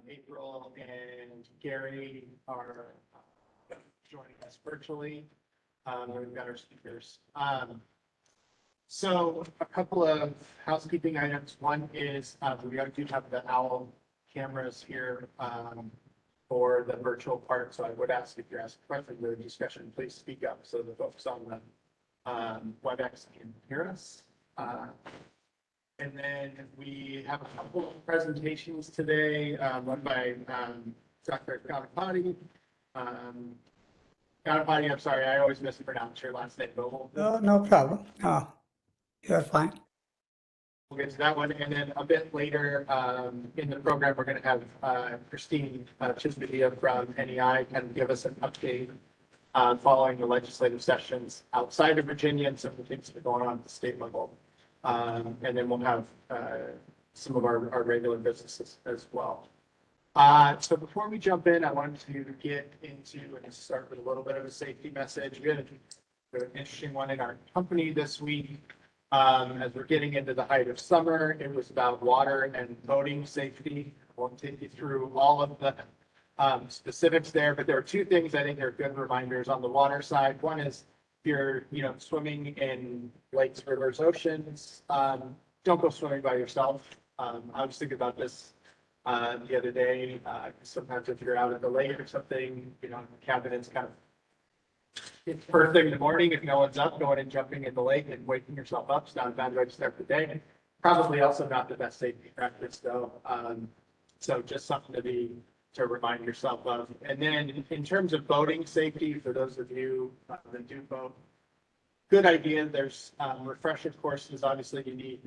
April and Gary are joining us virtually. We've got our speakers. So a couple of housekeeping items. One is we do have the OWL cameras here for the virtual part. So I would ask if you're asking questions or discussion, please speak up so the folks on the WebEx can hear us. And then we have a couple of presentations today, one by Dr. Ganapati. Ganapati, I'm sorry, I always mispronounce your last name, but No problem. Oh, you're fine. we'll get to that one. And then a bit later in the program, we're going to have Christine Chismedia from NEI kind of give us an update following the legislative sessions outside of Virginia and some of the things that are going on at the state level. And then we'll have some of our regular businesses as well. So before we jump in, I wanted to get into and start with a little bit of a safety message. We had an interesting one in our company this week. As we're getting into the height of summer, it was about water and boating safety. I won't take you through all of the specifics there, but there are two things I think are good reminders on the water side. One is if you're, swimming in lakes, rivers, oceans, don't go swimming by yourself. I was thinking about this the other day. Sometimes if you're out at the lake or something, cabinets kind of, it's first thing in the morning, if no one's up, going and jumping in the lake and waking yourself up. It's not a bad way to start the day. Probably also not the best safety practice though. So just something to remind yourself of. And then in terms of boating safety, for those of you that do boat, good idea. There's refresher courses. Obviously you need,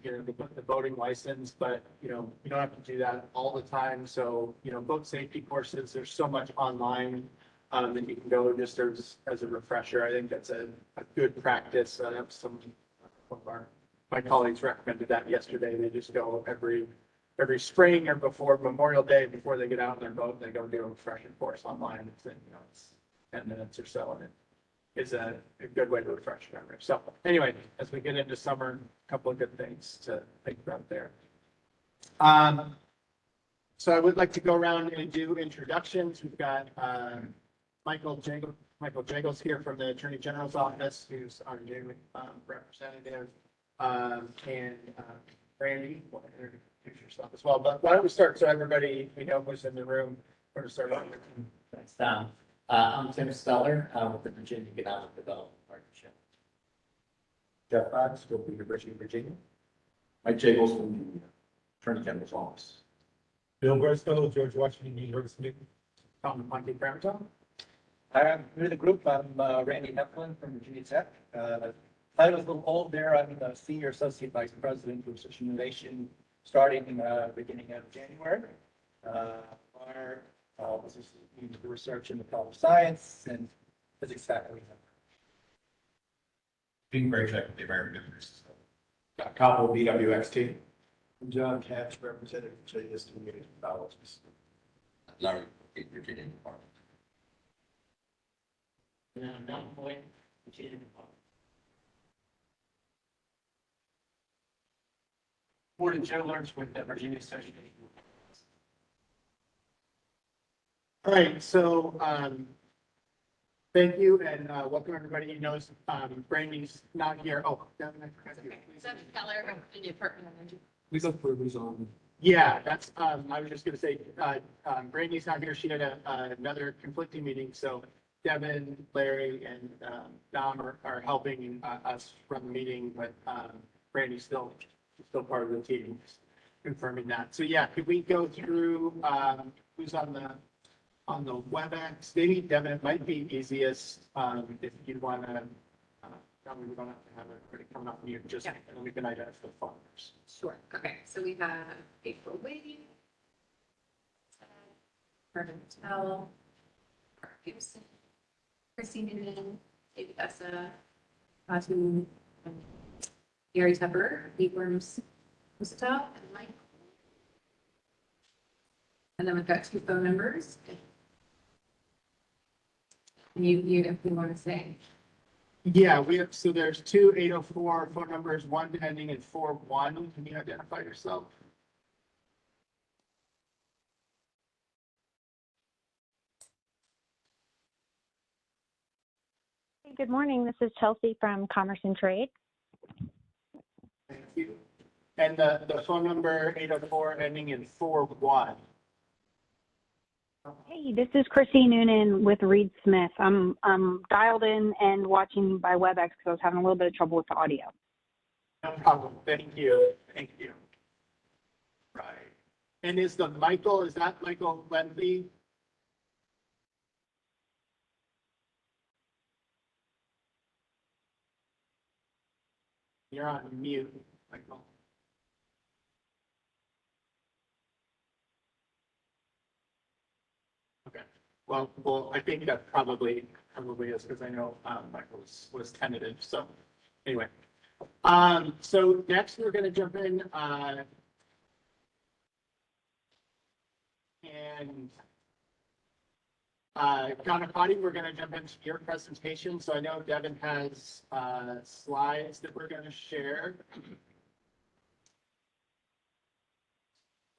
the boating license, but you don't have to do that all the time. So, boat safety courses, there's so much online that you can go just as a refresher. I think that's a good practice. Some of my colleagues recommended that yesterday. They just go every spring or before Memorial Day, before they get out in their boat, they go do a refresher course online. It's 10 minutes or so, and it is a good way to refresh memory. So anyway, as we get into summer, a couple of good things to think about there. So I would like to go around and do introductions. We've got Michael Jagels here from the Attorney General's office, who's our new representative, and Randy, will introduce yourself as well. But why don't we start so everybody, we know who's in the room. We're going to start. Thanks, Tom. I'm Tim Steller with the Virginia Economic Development Partnership. Jeff Fox, will be Virginia. Mike Jagels from the Attorney General's office. Bill Briscoe, George Washington University. Tom Monty Bramerton. I'm new to the group. I'm Randy Heflin from Virginia Tech. The title's a little old there. I'm the Senior Associate Vice President for Research and Innovation, starting beginning of January. Our this is the research in the problem of science and physics faculty. Being very check with the American University. Cobble, BWXT. I'm John Katz, representative of Virginia Student Technologies. Larry, Virginia Department. And I'm Don Boyd, Virginia Department. Gordon Jones with the Virginia Association. All right, so thank you and welcome everybody. You know, Brandy's not here. Oh, Devin, I forgot you. Devin Keller from the Department of Energy. We look for who's on. Yeah, that's, I was just gonna say, Brandy's not here. She had another conflicting meeting, so Devin, Larry, and Dom are helping us run the meeting, but Brandy's still part of the team, just confirming that. So yeah, could we go through who's on the WebEx? Maybe Devin, it might be easiest if you want to. We don't have to have everybody coming up mute, just and then we can identify the followers. Sure. Okay. So we have April Wade, Herman Patel, Mark Gibson, Christine Newman, David Essa, Fatu, Gary Tepper, Lee Worms, Musata, and Mike. And then we've got two phone numbers. You if you want to say. Yeah, so there's two 804 phone numbers, one ending in 41. Can you identify yourself? good morning. This is Chelsea from Commerce and Trade. Thank you. And the phone number 804 ending in 41. Hey, this is Chrissy Noonan with Reed Smith. I'm dialed in and watching by WebEx because I was having a little bit of trouble with the audio. No problem. Thank you. Thank you. Right. And is that Michael Lendley? You're on mute, Michael. Okay. Well, I think that probably is because I know Michael was tentative. So anyway, so next we're going to jump in and Ganapati, we're going to jump into your presentation. So I know Devin has slides that we're going to share.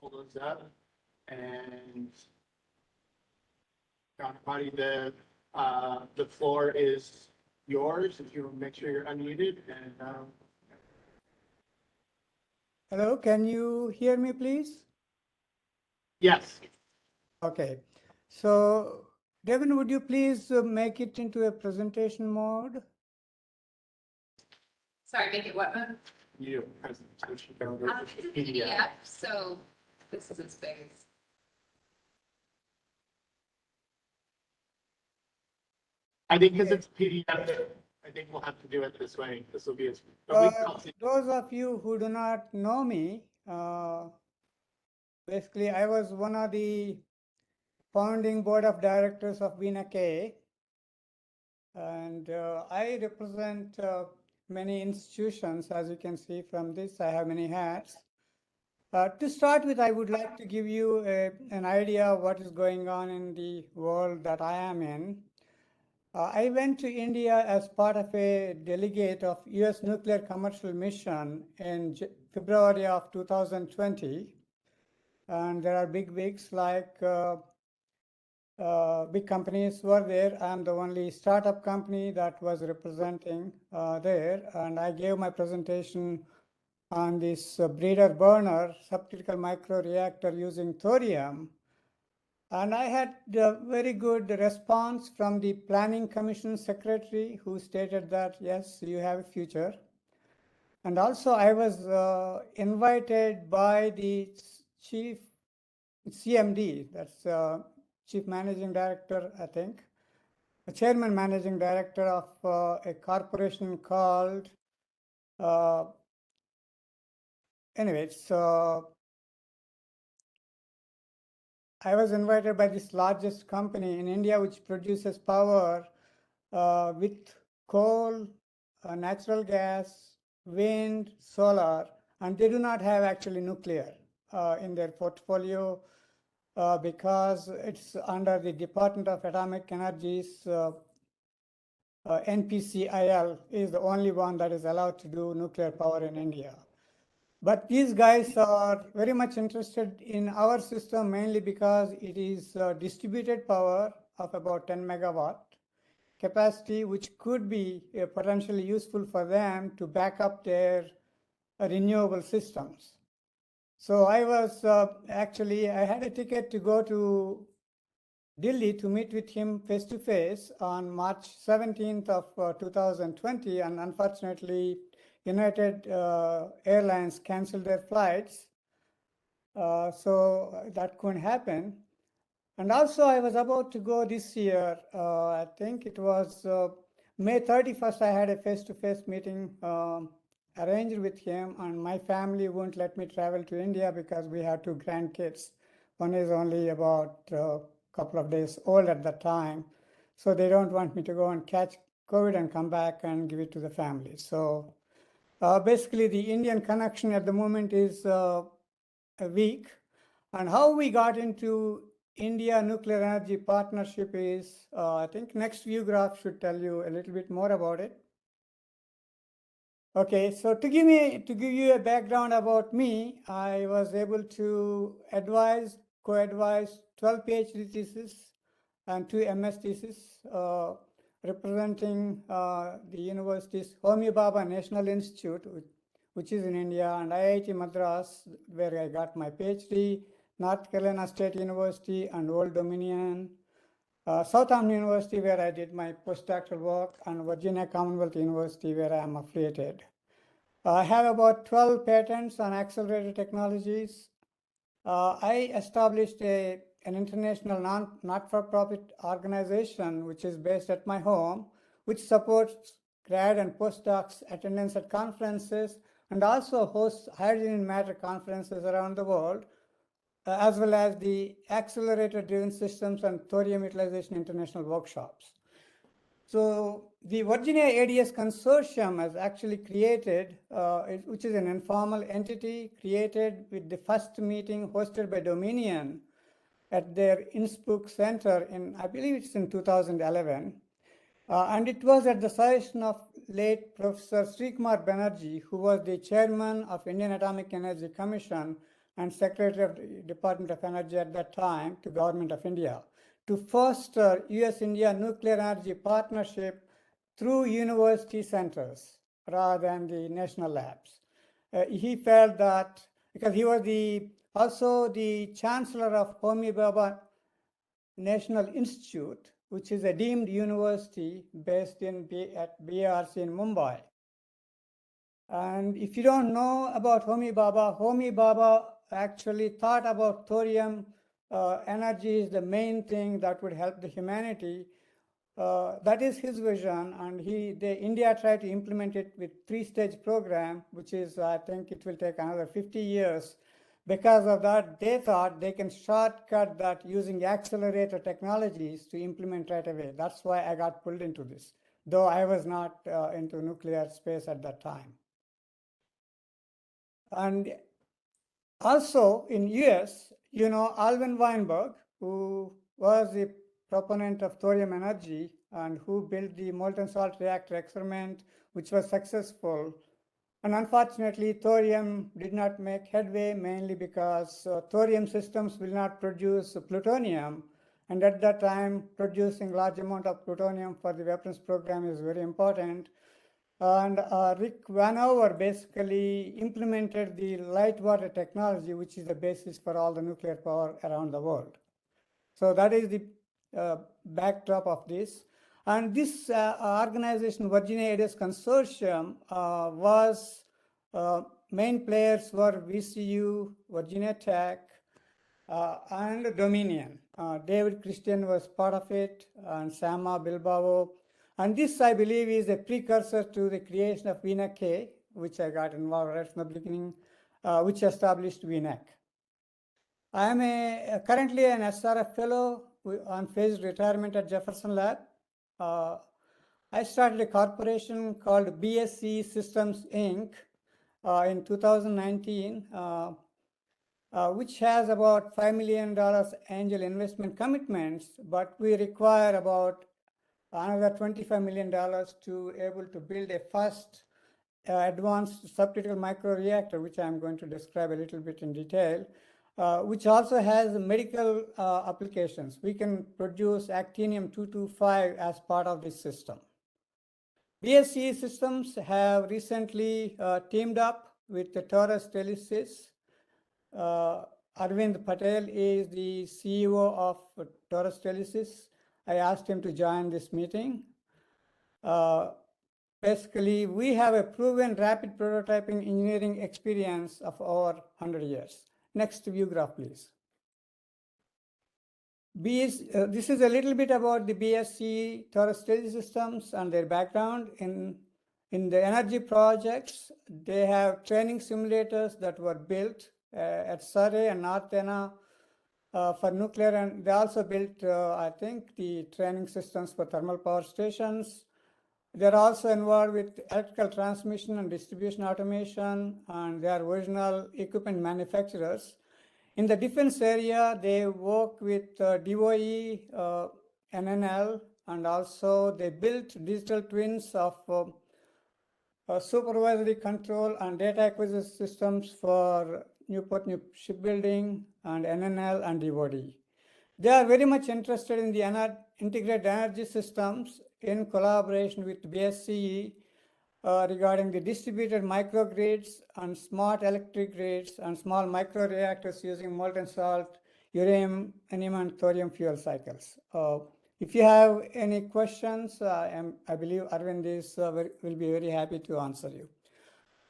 Pull those up and Ganapati, the floor is yours. If you make sure you're unmuted and. Hello, can you hear me, please? Yes. Okay. So, Devin, would you please make it into a presentation mode? Sorry, make it what mode? You presentation. It's a PDF, so this is its big. I think because it's PDF, I think we'll have to do it this way. This will be as. But we can all see. Those of you who do not know me, basically, I was one of the founding board of directors of VNECA, and I represent many institutions. As you can see from this, I have many hats. To start with, I would like to give you an idea of what is going on in the world that I am in. I went to India as part of a delegate of U.S. nuclear commercial mission in February of 2020. And there are big wigs like big companies were there. I'm the only startup company that was representing there. And I gave my presentation on this breeder burner subcritical microreactor using thorium. And I had a very good response from the Planning Commission Secretary, who stated that, yes, you have a future. And also I was invited by the chief CMD, that's Chief Managing Director, I think, the Chairman Managing Director of a corporation called, I was invited by this largest company in India, which produces power with coal, natural gas, wind, solar, and they do not have actually nuclear in their portfolio because it's under the Department of Atomic Energy's NPCIL is the only one that is allowed to do nuclear power in India. But these guys are very much interested in our system mainly because it is distributed power of about 10 megawatt capacity, which could be potentially useful for them to back up their renewable systems. So I was actually, I had a ticket to go to Delhi to meet with him face to face on March 17th of 2020, and unfortunately, United Airlines canceled their flights, so that couldn't happen. And also, I was about to go this year. I think it was May 31st. I had a face-to-face meeting arranged with him, and my family wouldn't let me travel to India because we had two grandkids. One is only about a couple of days old at that time, so they don't want me to go and catch COVID and come back and give it to the family. So basically, the Indian connection at the moment is weak. And how we got into India Nuclear Energy Partnership is, I think next view graph should tell you a little bit more about it. Okay, so to give you a background about me, I was able to co-advise 12 PhD theses and 2 MS theses representing the universities, Homi Bhabha National Institute, which is in India, and IIT Madras, where I got my PhD, North Carolina State University and Old Dominion, Southampton University, where I did my postdoctoral work, and Virginia Commonwealth University, where I am affiliated. I have about 12 patents on accelerated technologies. I established an international not-for-profit organization, which is based at my home, which supports grad and postdocs attendance at conferences and also hosts hydrogen and matter conferences around the world, as well as the accelerator-driven systems and thorium utilization international workshops. So the Virginia ADS Consortium has actually created, which is an informal entity created with the first meeting hosted by Dominion at their Innsbruck Center in, I believe it's in 2011. And it was at the suggestion of late Professor Srikumar Banerjee, who was the chairman of Indian Atomic Energy Commission and Secretary of the Department of Energy at that time to Government of India, to foster US-India nuclear energy partnership through university centers rather than the national labs. He felt that, because he was also the chancellor of Homi Bhabha National Institute, which is a deemed university based at BRC in Mumbai. And if you don't know about Homi Bhabha actually thought about thorium energy is the main thing that would help the humanity. That is his vision, and India tried to implement it with three-stage program, which is, I think it will take another 50 years. Because of that, they thought they can shortcut that using accelerator technologies to implement right away. That's why I got pulled into this, though I was not into nuclear space at that time. And also in US, Alvin Weinberg, who was the proponent of thorium energy and who built the molten salt reactor experiment, which was successful. And unfortunately, thorium did not make headway, mainly because thorium systems will not produce plutonium. And at that time, producing large amount of plutonium for the weapons program is very important. And Rick Vanover basically implemented the light water technology, which is the basis for all the nuclear power around the world. So that is the backdrop of this. And this organization, Virginia ADS Consortium, main players were VCU, Virginia Tech, and Dominion. David Christian was part of it, and Sama Bilbao. And this, I believe, is a precursor to the creation of VNECA, which I got involved right from the beginning, which established VNEC. I am currently an SRF fellow on phased retirement at Jefferson Lab. I started a corporation called BSC Systems Inc. In 2019, which has about $5 million angel investment commitments, but we require about another $25 million to able to build a first advanced subcritical microreactor, which I'm going to describe a little bit in detail, which also has medical applications. We can produce actinium-225 as part of this system. BSC Systems have recently teamed up with the Taurus Telesis. Arvind Patel is the CEO of Taurus Telesis. I asked him to join this meeting. Basically, we have a proven rapid prototyping engineering experience of over 100 years. Next view graph, please. This is a little bit about the BSC Taurus Telesis systems and their background. In the energy projects, they have training simulators that were built at Surrey and North Anna for nuclear, and they also built, I think, the training systems for thermal power stations. They're also involved with electrical transmission and distribution automation, and they are original equipment manufacturers. In the defense area, they work with DOE, NNL, and also they built digital twins of supervisory control and data acquisition systems for Newport News Shipbuilding and NNL and DOD. They are very much interested in the integrated energy systems in collaboration with BSCE regarding the distributed microgrids and smart electric grids and small microreactors using molten salt, uranium, and thorium fuel cycles. If you have any questions, I believe Arvind will be very happy to answer you.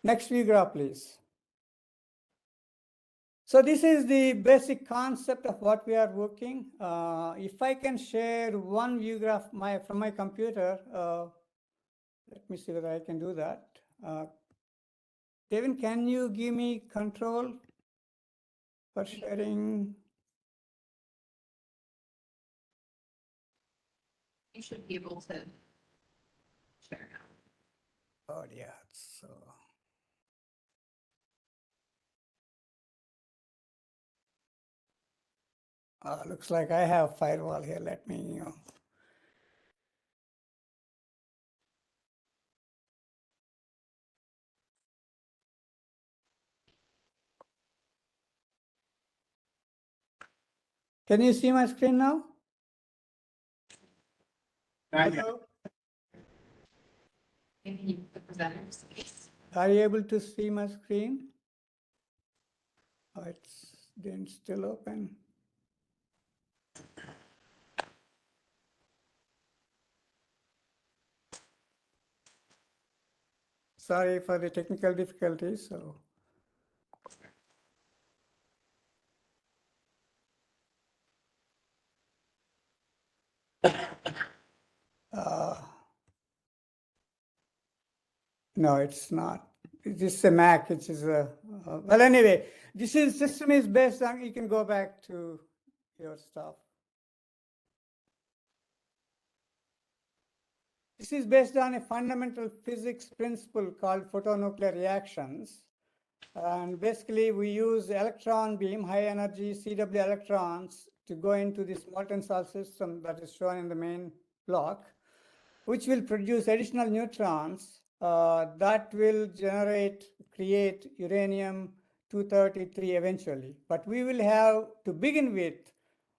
Next view graph, please. So this is the basic concept of what we are working. If I can share one view graph from my computer, let me see whether I can do that. Kevin, can you give me control for sharing? You should be able to share now. Oh, yeah. So. Looks like I have firewall here. Let me. Can you see my screen now? Hello? Maybe the presenter's face. Are you able to see my screen? Oh, it's still open. Sorry for the technical difficulties. So. No, it's not. This is a Mac. It is a well. Anyway, system is based on. You can go back to your stuff. This is based on a fundamental physics principle called photonuclear reactions. And basically, we use electron beam, high energy CW electrons to go into this molten salt system that is shown in the main block, which will produce additional neutrons that will create uranium-233 eventually. But we will have to begin with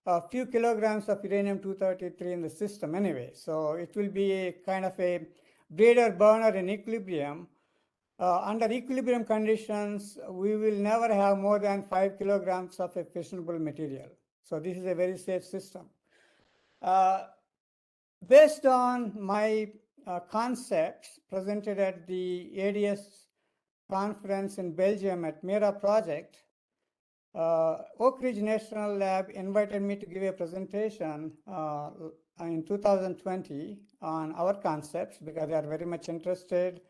a few kilograms of uranium-233 in the system anyway. So it will be a kind of a breeder burner in equilibrium. Under equilibrium conditions, we will never have more than 5 kilograms of a fissionable material. So this is a very safe system. Based on my concepts presented at the ADS conference in Belgium at MERA project, Oak Ridge National Lab invited me to give a presentation in 2020 on our concepts because they are very much interested.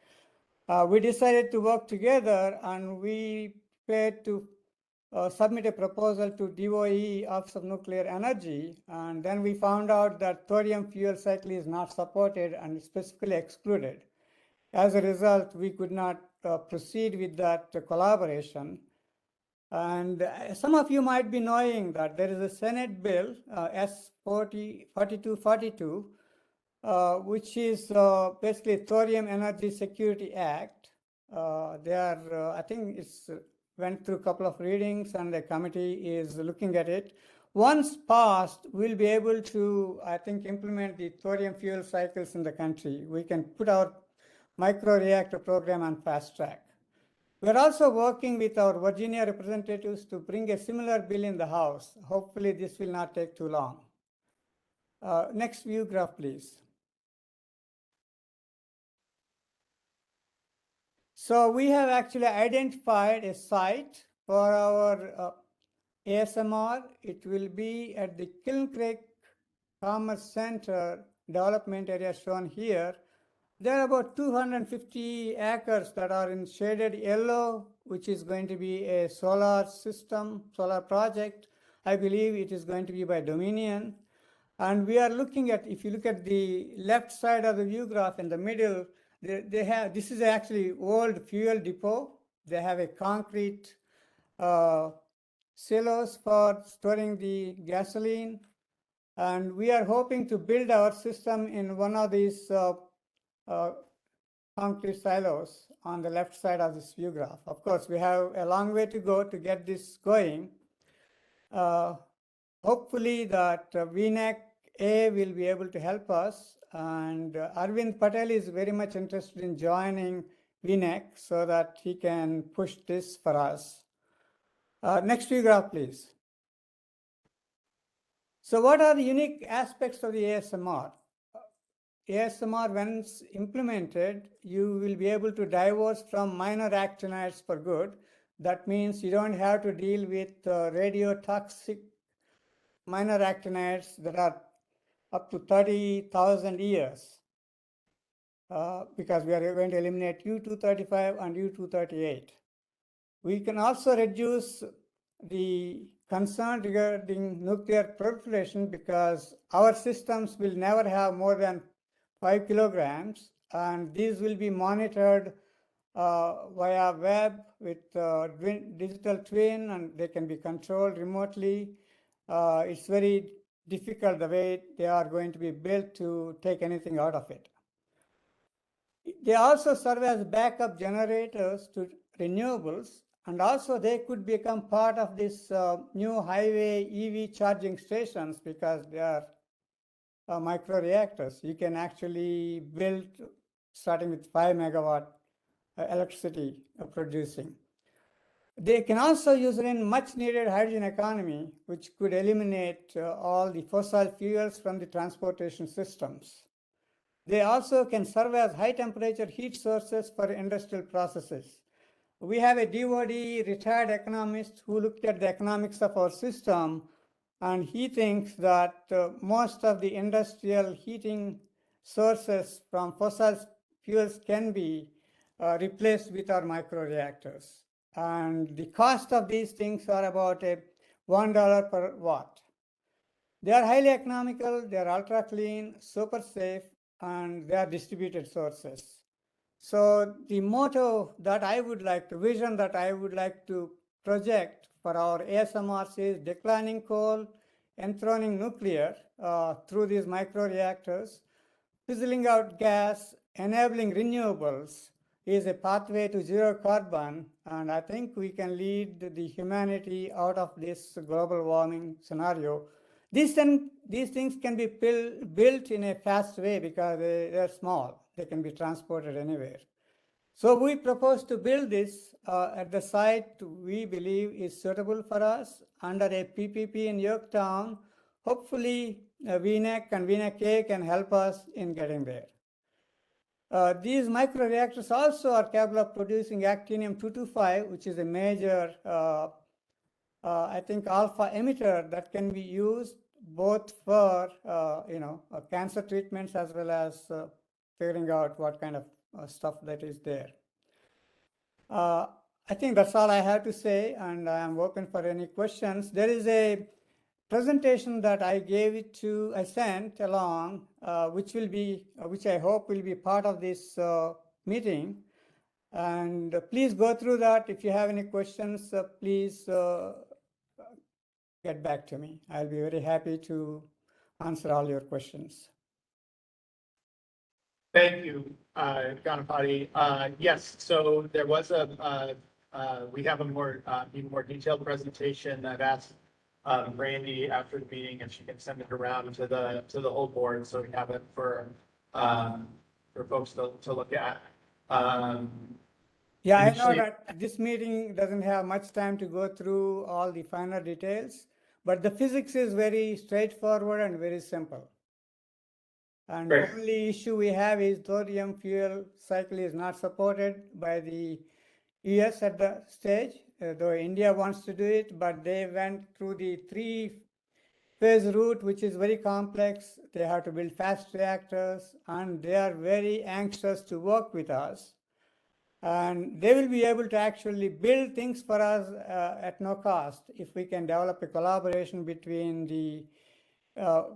We decided to work together and we prepared to submit a proposal to DOE, Office of Nuclear Energy, and then we found out that thorium fuel cycle is not supported and specifically excluded. As a result, we could not proceed with that collaboration. And some of you might be knowing that there is a Senate bill, S4242, which is basically Thorium Energy Security Act. I think it's went through a couple of readings and the committee is looking at it. Once passed, we'll be able to, I think, implement the thorium fuel cycles in the country. We can put our microreactor program on fast track. We're also working with our Virginia representatives to bring a similar bill in the House. Hopefully this will not take too long. Next view graph, please. So we have actually identified a site for our ASMR. It will be at the Kiln Creek Commerce Center development area shown here. There are about 250 acres that are in shaded yellow, which is going to be a solar system, solar project. I believe it is going to be by Dominion. And we are looking at, if you look at the left side of the view graph in the middle, this is actually old fuel depot. They have a concrete silos for storing the gasoline. And we are hoping to build our system in one of these concrete silos on the left side of this view graph. Of course, we have a long way to go to get this going. hopefully that VNECA will be able to help us. And Arvind Patel is very much interested in joining VNEC so that he can push this for us. Next view graph, please. So what are the unique aspects of the ASMR? ASMR, once implemented, you will be able to divorce from minor actinides for good. That means you don't have to deal with radiotoxic minor actinides that are up to 30,000 years because we are going to eliminate U-235 and U-238. We can also reduce the concern regarding nuclear proliferation because our systems will never have more than 5 kilograms, and these will be monitored via web with digital twin, and they can be controlled remotely. It's very difficult the way they are going to be built to take anything out of it. They also serve as backup generators to renewables, and also they could become part of this new highway EV charging stations because they are microreactors. You can actually build starting with 5 megawatt electricity producing. They can also use it in much needed hydrogen economy, which could eliminate all the fossil fuels from the transportation systems. They also can serve as high temperature heat sources for industrial processes. We have a DOD retired economist who looked at the economics of our system, and he thinks that most of the industrial heating sources from fossil fuels can be replaced with our microreactors. And the cost of these things are about $1 per watt. They are highly economical, they are ultra clean, super safe, and they are distributed sources. So the motto that I would like to, vision that I would like to project for our ASMRs is declining coal, enthroning nuclear through these microreactors, fizzling out gas, enabling renewables is a pathway to zero carbon, and I think we can lead the humanity out of this global warming scenario. These things can be built in a fast way because they're small. They can be transported anywhere. So we propose to build this at the site we believe is suitable for us under a PPP in Yorktown. Hopefully, VNEC and VNECA can help us in getting there. These microreactors also are capable of producing actinium-225, which is a major, I think, alpha emitter that can be used both for, cancer treatments as well as figuring out what kind of stuff that is there. I think that's all I have to say, and I am open for any questions. There is a presentation that I sent along, which I hope will be part of this meeting. And please go through that. If you have any questions, please get back to me. I'll be very happy to answer all your questions. Thank you, Ganapati. Yes, so there was we have a even more detailed presentation. I've asked Randy after the meeting if she can send it around to the whole board, so we have it for folks to look at. Yeah, I know that this meeting doesn't have much time to go through all the finer details, but the physics is very straightforward and very simple. And the only issue we have is thorium fuel cycle is not supported by the US at the stage, though India wants to do it, but they went through the 3-phase route, which is very complex. They have to build fast reactors, and they are very anxious to work with us. And they will be able to actually build things for us at no cost if we can develop a collaboration between the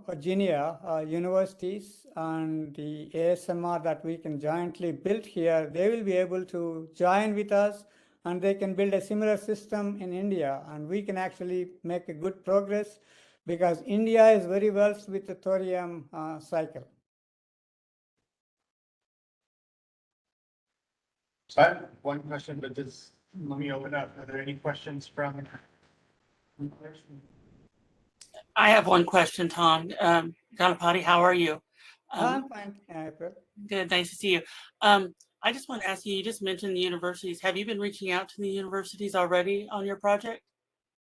Virginia universities and the ASMR that we can jointly build here. They will be able to join with us, and they can build a similar system in India, and we can actually make a good progress because India is very versed with the thorium cycle. So I have one question, but let me open up. Are there any questions from? I have one question, Tom. Ganapati, how are you? I'm fine, April. Good, nice to see you. I just want to ask you, you just mentioned the universities. Have you been reaching out to the universities already on your project?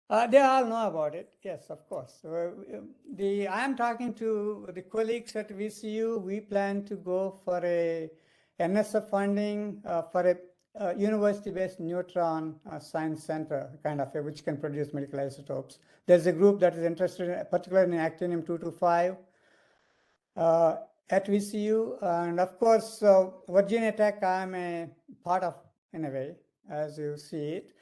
They all know about it. Yes, of course. I am talking to the colleagues at VCU. We plan to go for a NSF funding for a university-based neutron science center, kind of, which can produce medical isotopes. There's a group that is interested, particularly in actinium-225 at VCU, and of course, Virginia Tech. I'm a part of, in a way, as you see it.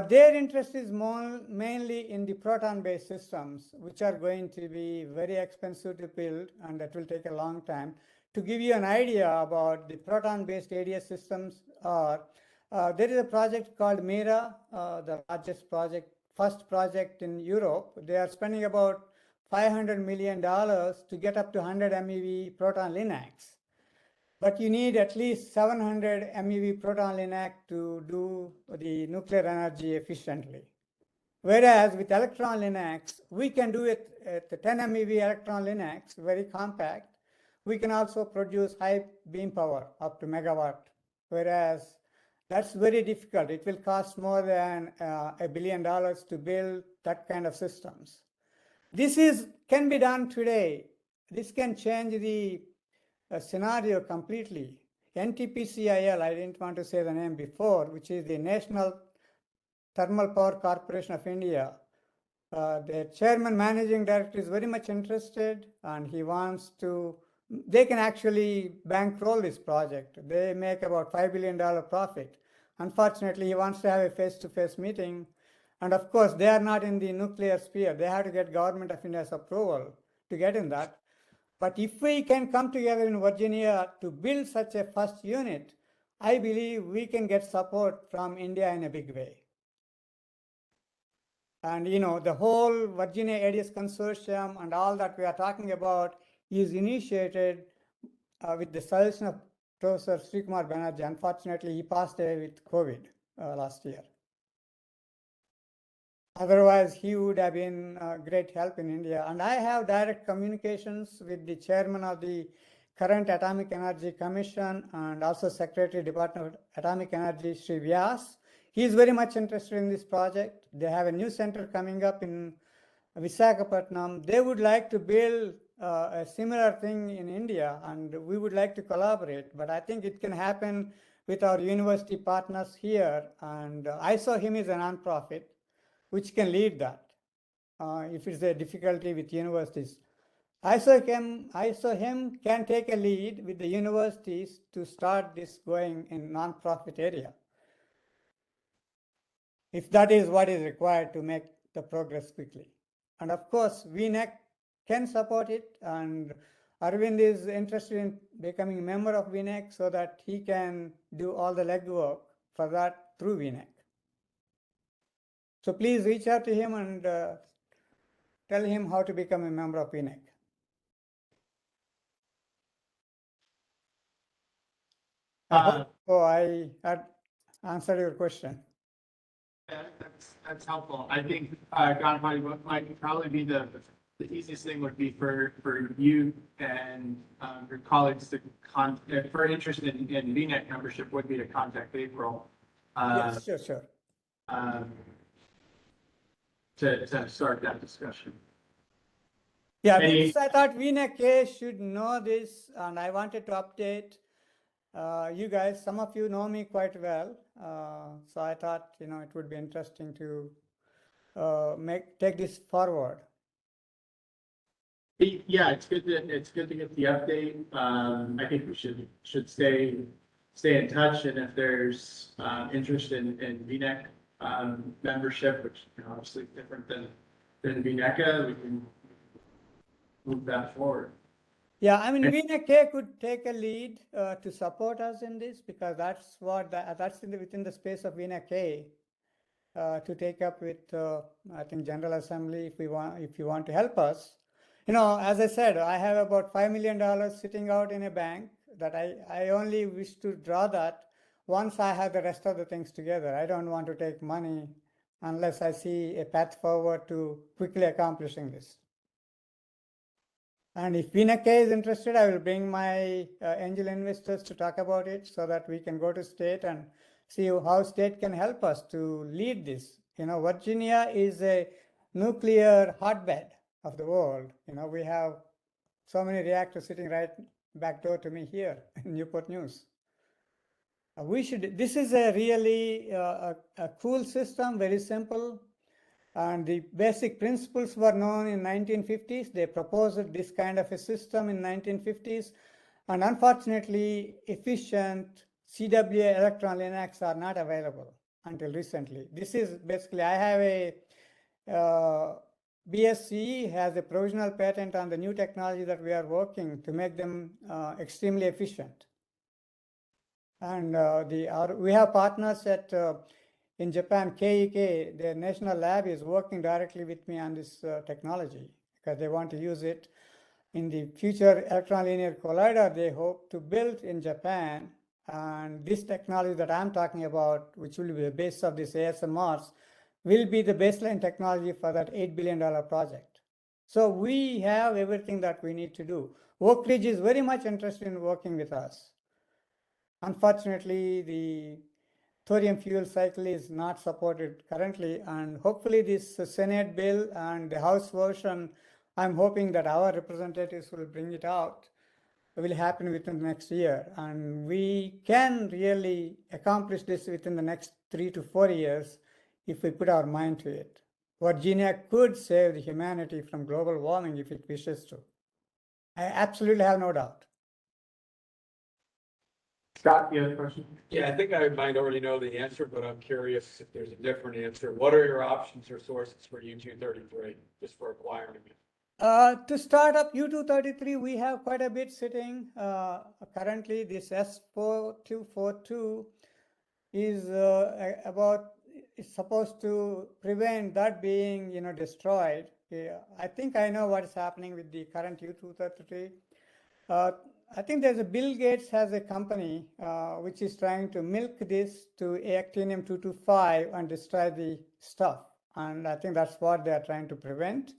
Their interest is mainly in the proton-based systems, which are going to be very expensive to build, and that will take a long time. To give you an idea about the proton-based ADS systems, there is a project called MIRA, the largest project, first project in Europe. They are spending about $500 million to get up to 100 MeV proton linacs. But you need at least 700 MeV proton linac to do the nuclear energy efficiently. Whereas with electron linacs, we can do it at the 10 MeV electron linacs, very compact. We can also produce high beam power up to megawatt, whereas that's very difficult. It will cost more than $1 billion to build that kind of systems. This can be done today. This can change the scenario completely. NTPCIL, I didn't want to say the name before, which is the National Thermal Power Corporation of India. The chairman managing director is very much interested, and he wants to, they can actually bankroll this project. They make about $5 billion profit. Unfortunately, he wants to have a face-to-face meeting. And of course, they are not in the nuclear sphere. They have to get Government of India's approval to get in that. But if we can come together in Virginia to build such a first unit, I believe we can get support from India in a big way. And the whole Virginia ADS Consortium and all that we are talking about is initiated with the suggestion of Professor Srikumar Banerjee. Unfortunately, he passed away with COVID last year. Otherwise, he would have been great help in India. And I have direct communications with the chairman of the current Atomic Energy Commission and also Secretary, Department of Atomic Energy, Sri Vyas. He is very much interested in this project. They have a new center coming up in Visakhapatnam. They would like to build a similar thing in India, and we would like to collaborate. But I think it can happen with our university partners here. And I saw him as a nonprofit, which can lead that if it's a difficulty with universities. I saw him can take a lead with the universities to start this going in nonprofit area, if that is what is required to make the progress quickly. And of course, VNEC can support it, and Arvind is interested in becoming a member of VNEC so that he can do all the legwork for that through VNEC. So please reach out to him and tell him how to become a member of VNEC. I had answered your question. That's helpful. I think, Ganapati, what might probably be the easiest thing would be for you and your colleagues to if we're interested in VNEC membership would be to contact April. Yes, sure. To start that discussion. Yeah, I thought VNECA should know this, and I wanted to update you guys. Some of you know me quite well, so I thought it would be interesting to take this forward. Yeah, it's good to get the update. I think we should stay in touch, and if there's interest in VNEC membership, which obviously is different than VNECA, we can move that forward. Yeah, I mean, VNECA could take a lead to support us in this, because that's within the space of VNECA to take up with I think General Assembly if you want to help us. As I said, I have about $5 million sitting out in a bank that I only wish to draw that once I have the rest of the things together. I don't want to take money unless I see a path forward to quickly accomplishing this. And if VNECA is interested, I will bring my angel investors to talk about it so that we can go to state and see how state can help us to lead this. You know, Virginia is a nuclear hotbed of the world. You know, we have so many reactors sitting right back door to me here in Newport News. This is a really a cool system, very simple. And the basic principles were known in 1950s. They proposed this kind of a system in 1950s. And unfortunately, efficient CWA electron linacs are not available until recently. This is basically, I have a BSc has a provisional patent on the new technology that we are working to make them extremely efficient. And we have partners at in Japan, KEK, the national lab is working directly with me on this technology because they want to use it in the future electron linear collider they hope to build in Japan. And this technology that I'm talking about, which will be the base of this ASMRs, will be the baseline technology for that $8 billion project. So we have everything that we need to do. Oak Ridge is very much interested in working with us. Unfortunately, the thorium fuel cycle is not supported currently, and hopefully this Senate bill and the House version, I'm hoping that our representatives will bring it out, will happen within the next year. And we can really accomplish this within the next 3 to 4 years if we put our mind to it. Virginia could save the humanity from global warming if it wishes to. I absolutely have no doubt. Scott, you have a question? Yeah, I think I might already know the answer, but I'm curious if there's a different answer. What are your options or sources for U-233, just for acquiring it? To start up U-233, we have quite a bit sitting. Currently, this S4242 is it's supposed to prevent that being, destroyed. I think I know what is happening with the current U-233. I think there's Bill Gates has a company which is trying to milk this to actinium-225 and destroy the stuff. And I think that's what they are trying to prevent.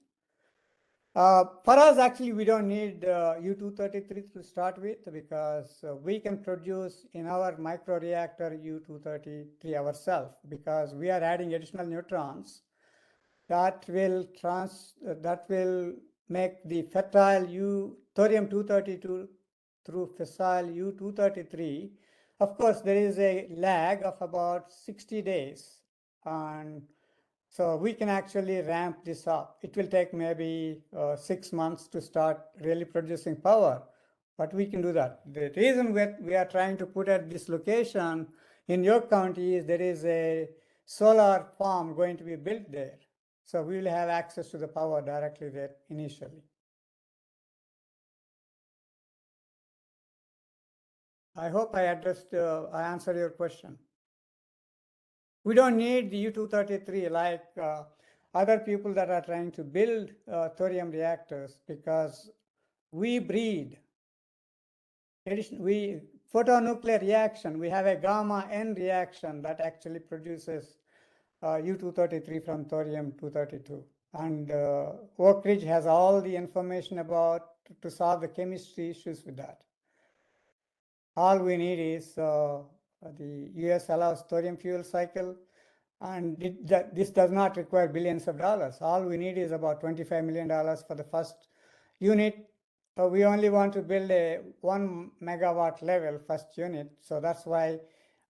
For us, actually, we don't need U-233 to start with because we can produce in our microreactor U-233 ourselves because we are adding additional neutrons that will make the fertile thorium-232 through fissile U-233. Of course, there is a lag of about 60 days. And so we can actually ramp this up. It will take maybe 6 months to start really producing power, but we can do that. The reason we are trying to put at this location in York County is there is a solar farm going to be built there. So we will have access to the power directly there initially. I hope I answered your question. We don't need the U-233 like other people that are trying to build thorium reactors because we breed. Photonuclear reaction, we have a gamma N reaction that actually produces U-233 from thorium-232. And Oak Ridge has all the information to solve the chemistry issues with that. All we need is the US allows thorium fuel cycle, and this does not require billions of dollars. All we need is about $25 million for the first unit. We only want to build a 1 megawatt level first unit, so that's why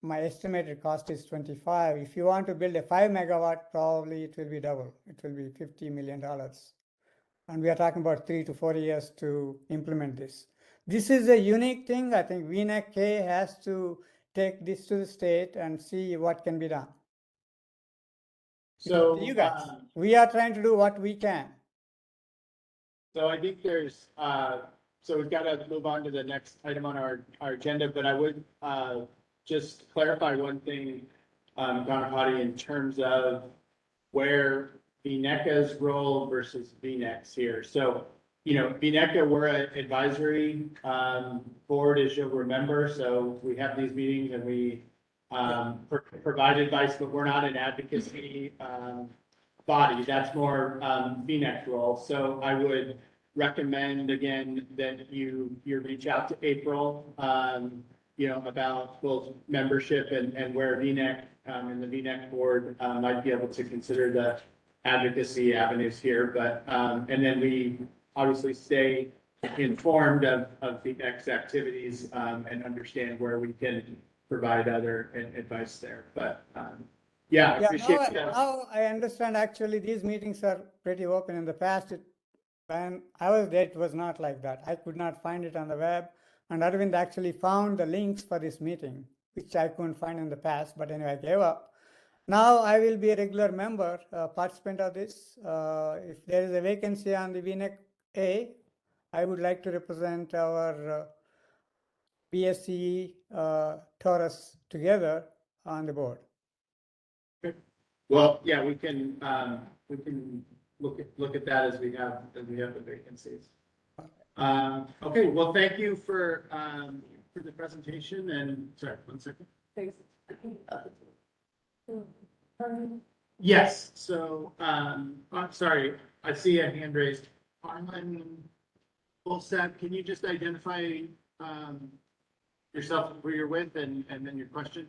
my estimated cost is 25. If you want to build a 5 megawatt, probably it will be double. It will be $50 million. And we are talking about 3 to 4 years to implement this. This is a unique thing. I think VNECA has to take this to the state and see what can be done. So you guys, we are trying to do what we can. So I think there's, so we've got to move on to the next item on our agenda, but I would just clarify one thing, Ganapati, in terms of where VNECA's role versus VNEC's here. So, VNECA, we're an advisory board, as you'll remember. So we have these meetings and we provide advice, but we're not an advocacy body. That's more VNEC's role. So I would recommend again that you reach out to April, about both membership and where VNEC, and the VNEC board, might be able to consider the advocacy avenues here, but, and then we obviously stay informed of VNEC's activities, and understand where we can provide other advice there, but, yeah, I Yeah, appreciate now, that. now I understand actually these meetings are pretty open. In the past, when I was there, it was not like that. I could not find it on the web. And Arvind actually found the links for this meeting, which I couldn't find in the past, but anyway, I gave up. Now I will be a regular member, participant of this. If there is a vacancy on the VNEC, I would like to represent our BSC Taurus together on the board. Well, yeah, we can look at that as we have the vacancies. Okay, well, thank you for the presentation and, sorry, 1 second. Yes, so, I'm sorry, I see a hand raised. Arlen Olsat, can you just identify yourself, who you're with, and then your question?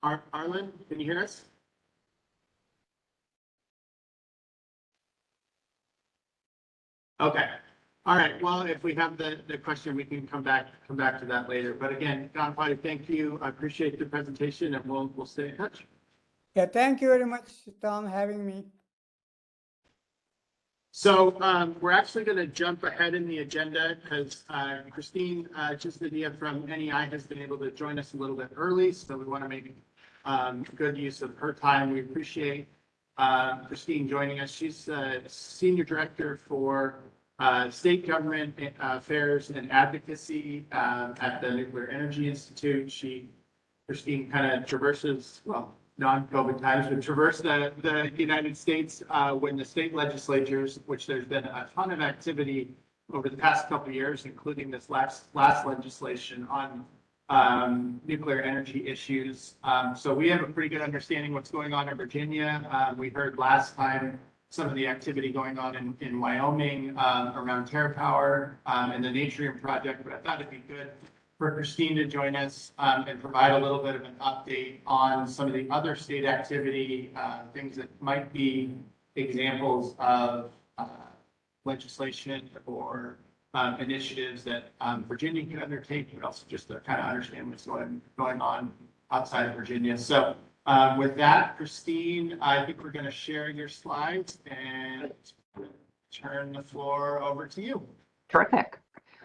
Arlen, can you hear us? Okay. All right. Well, if we have the question, we can come back to that later. But again, John, thank you. I appreciate the presentation, and we'll stay in touch. Yeah, thank you very much, Tom, having me. So we're actually going to jump ahead in the agenda because Christine Chisvidia from NEI has been able to join us a little bit early. So we want to make good use of her time. We appreciate Christine joining us. She's Senior Director for State Government Affairs and Advocacy at the Nuclear Energy Institute. Christine kind of traverses, well, non-COVID times, would traverse the United States when the state legislatures, which there's been a ton of activity over the past couple of years, including this last legislation on nuclear energy issues. So we have a pretty good understanding what's going on in Virginia. We heard last time some of the activity going on in Wyoming around TerraPower and the Natrium project, but I thought it'd be good for Christine to join us and provide a little bit of an update on some of the other state activity, things that might be examples of legislation or initiatives that Virginia can undertake, but also just to kind of understand what's going on outside of Virginia. So with that, Christine, I think we're going to share your slides and turn the floor over to you. Terrific.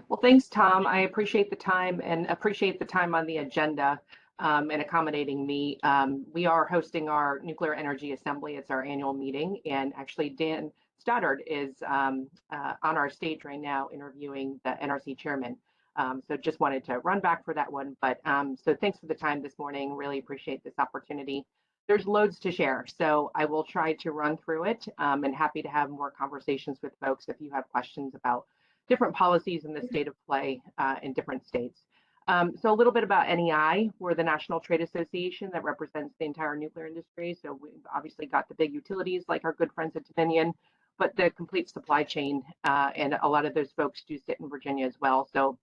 Well, thanks, Tom. I appreciate the time and appreciate the time on the agenda and accommodating me. We are hosting our Nuclear Energy Assembly. It's our annual meeting. And actually, Dan Stoddard is on our stage right now interviewing the NRC chairman. So just wanted to run back for that one. But so thanks for the time this morning. Really appreciate this opportunity. There's loads to share, so I will try to run through it and happy to have more conversations with folks if you have questions about different policies in the state of play in different states. So a little bit about NEI. We're the National Trade Association that represents the entire nuclear industry. So we've obviously got the big utilities like our good friends at Dominion, but the complete supply chain, and a lot of those folks do sit in Virginia as well. So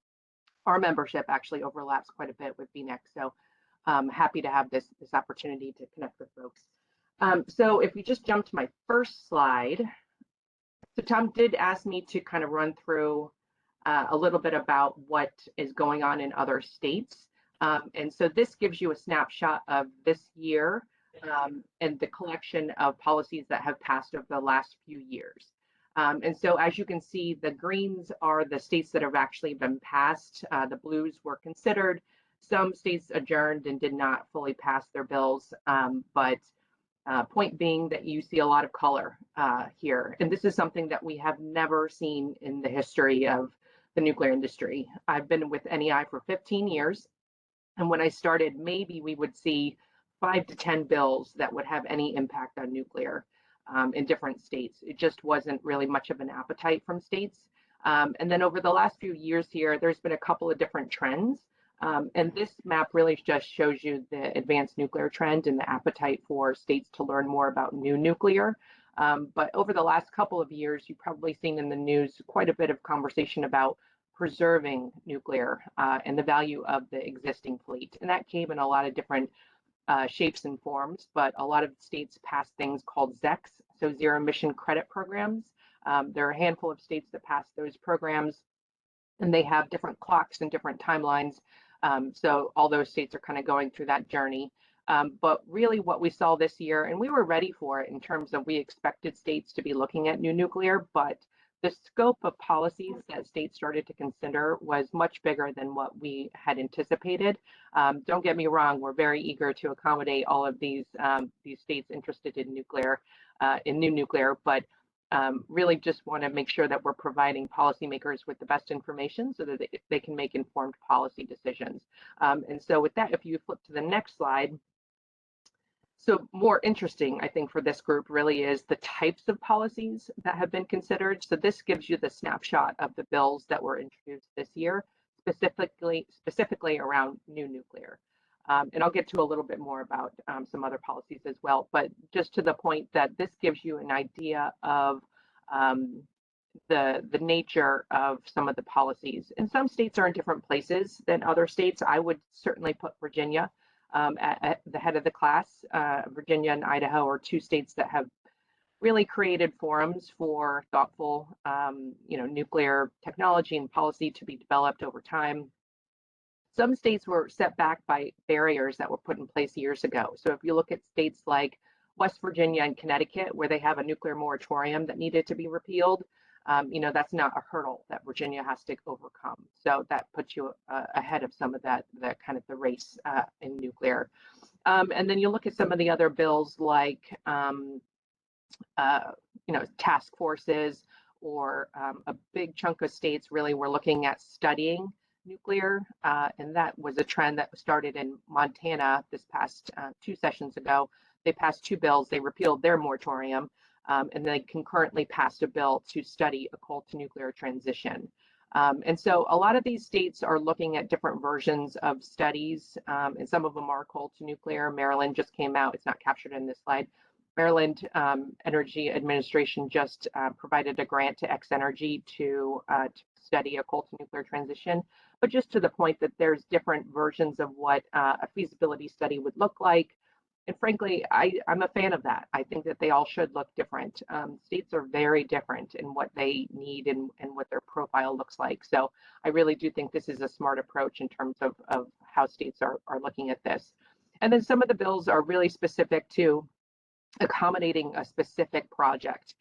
our membership actually overlaps quite a bit with VNEC. So happy to have this opportunity to connect with folks. So if we just jump to my first slide. So Tom did ask me to kind of run through a little bit about what is going on in other states. And so this gives you a snapshot of this year and the collection of policies that have passed over the last few years. And so as you can see, the greens are the states that have actually been passed. The blues were considered. Some states adjourned and did not fully pass their bills, but point being that you see a lot of color here. And this is something that we have never seen in the history of the nuclear industry. I've been with NEI for 15 years. And when I started, maybe we would see 5 to 10 bills that would have any impact on nuclear in different states. It just wasn't really much of an appetite from states. And then over the last few years here, there's been a couple of different trends. And this map really just shows you the advanced nuclear trend and the appetite for states to learn more about new nuclear. But over the last couple of years, you've probably seen in the news quite a bit of conversation about preserving nuclear and the value of the existing fleet. And that came in a lot of different shapes and forms, but a lot of states passed things called ZECs, so zero emission credit programs. There are a handful of states that passed those programs, and they have different clocks and different timelines. So all those states are kind of going through that journey. But really what we saw this year, and we were ready for it in terms of we expected states to be looking at new nuclear, but the scope of policies that states started to consider was much bigger than what we had anticipated. Don't get me wrong, we're very eager to accommodate all of these states interested in nuclear, in new nuclear, but really just want to make sure that we're providing policymakers with the best information so that they can make informed policy decisions. And so with that, if you flip to the next slide, so more interesting, I think, for this group really is the types of policies that have been considered. So this gives you the snapshot of the bills that were introduced this year, specifically around new nuclear. And I'll get to a little bit more about some other policies as well, but just to the point that this gives you an idea of the nature of some of the policies. And some states are in different places than other states. I would certainly put Virginia at the head of the class. Virginia and Idaho are two states that have really created forums for thoughtful, nuclear technology and policy to be developed over time. Some states were set back by barriers that were put in place years ago. So if you look at states like West Virginia and Connecticut, where they have a nuclear moratorium that needed to be repealed, that's not a hurdle that Virginia has to overcome. So that puts you ahead of some of that kind of the race in nuclear. And then you look at some of the other bills like, task forces, or a big chunk of states really were looking at studying nuclear. And that was a trend that started in Montana this past 2 sessions ago. They passed 2 bills. They repealed their moratorium. And they concurrently passed a bill to study a coal to nuclear transition. And so a lot of these states are looking at different versions of studies, and some of them are coal to nuclear. Maryland just came out, it's not captured in this slide. Maryland Energy Administration just provided a grant to X Energy to study a coal to nuclear transition, but just to the point that there's different versions of what a feasibility study would look like. And frankly, I'm a fan of that. I think that they all should look different. States are very different in what they need and what their profile looks like. So I really do think this is a smart approach in terms of how states are looking at this. And then some of the bills are really specific to accommodating a specific project.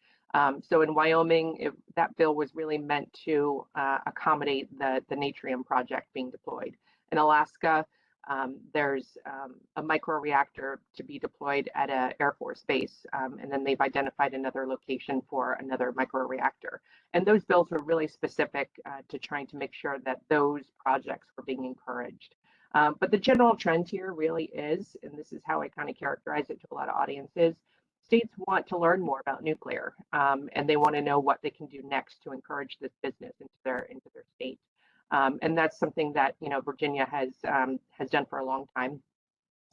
So in Wyoming, that bill was really meant to accommodate the Natrium project being deployed. In Alaska, there's a microreactor to be deployed at an Air Force base, and then they've identified another location for another microreactor. And those bills were really specific to trying to make sure that those projects were being encouraged. But the general trend here really is, and this is how I kind of characterize it to a lot of audiences, states want to learn more about nuclear, and they want to know what they can do next to encourage this business into their state. And that's something that Virginia has done for a long time.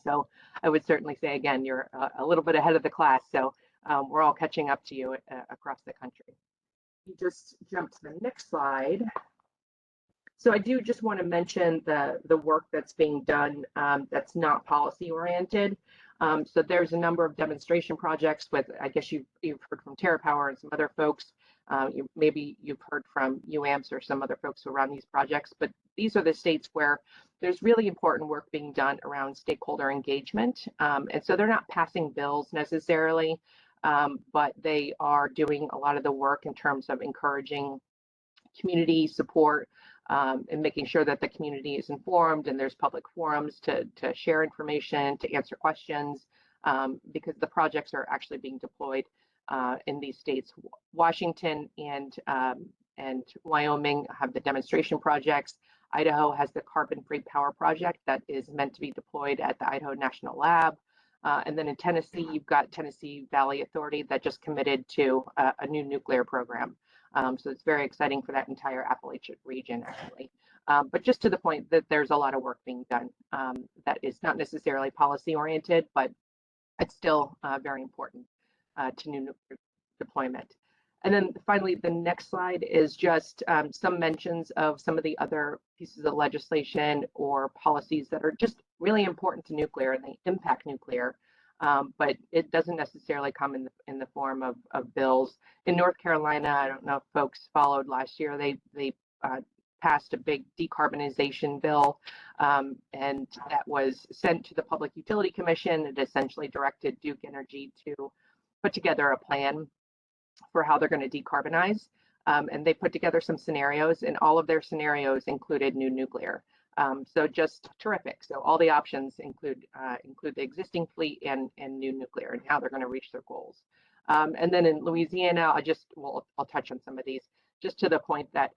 So I would certainly say, again, you're a little bit ahead of the class. So we're all catching up to you across the country. You just jump to the next slide. So I do just want to mention the work that's being done that's not policy oriented. So there's a number of demonstration projects with, I guess you've heard from TerraPower and some other folks. Maybe you've heard from UAMPS or some other folks who run these projects, but these are the states where there's really important work being done around stakeholder engagement. And so they're not passing bills necessarily, but they are doing a lot of the work in terms of encouraging community support, and making sure that the community is informed and there's public forums to share information, to answer questions, because the projects are actually being deployed in these states. Washington and Wyoming have the demonstration projects. Idaho has the carbon-free power project that is meant to be deployed at the Idaho National Lab. And then in Tennessee, you've got Tennessee Valley Authority that just committed to a new nuclear program. So it's very exciting for that entire Appalachian region, actually. But just to the point that there's a lot of work being done that is not necessarily policy oriented, but it's still very important to new nuclear deployment. And then finally, the next slide is just some mentions of some of the other pieces of legislation or policies that are just really important to nuclear and they impact nuclear. But it doesn't necessarily come in the form of bills. In North Carolina, I don't know if folks followed last year, they passed a big decarbonization bill, and that was sent to the Public Utility Commission. It essentially directed Duke Energy to put together a plan for how they're going to decarbonize. And they put together some scenarios, and all of their scenarios included new nuclear. So just terrific. So all the options include the existing fleet and new nuclear and how they're going to reach their goals. And then in Louisiana, I'll touch on some of these, just to the point that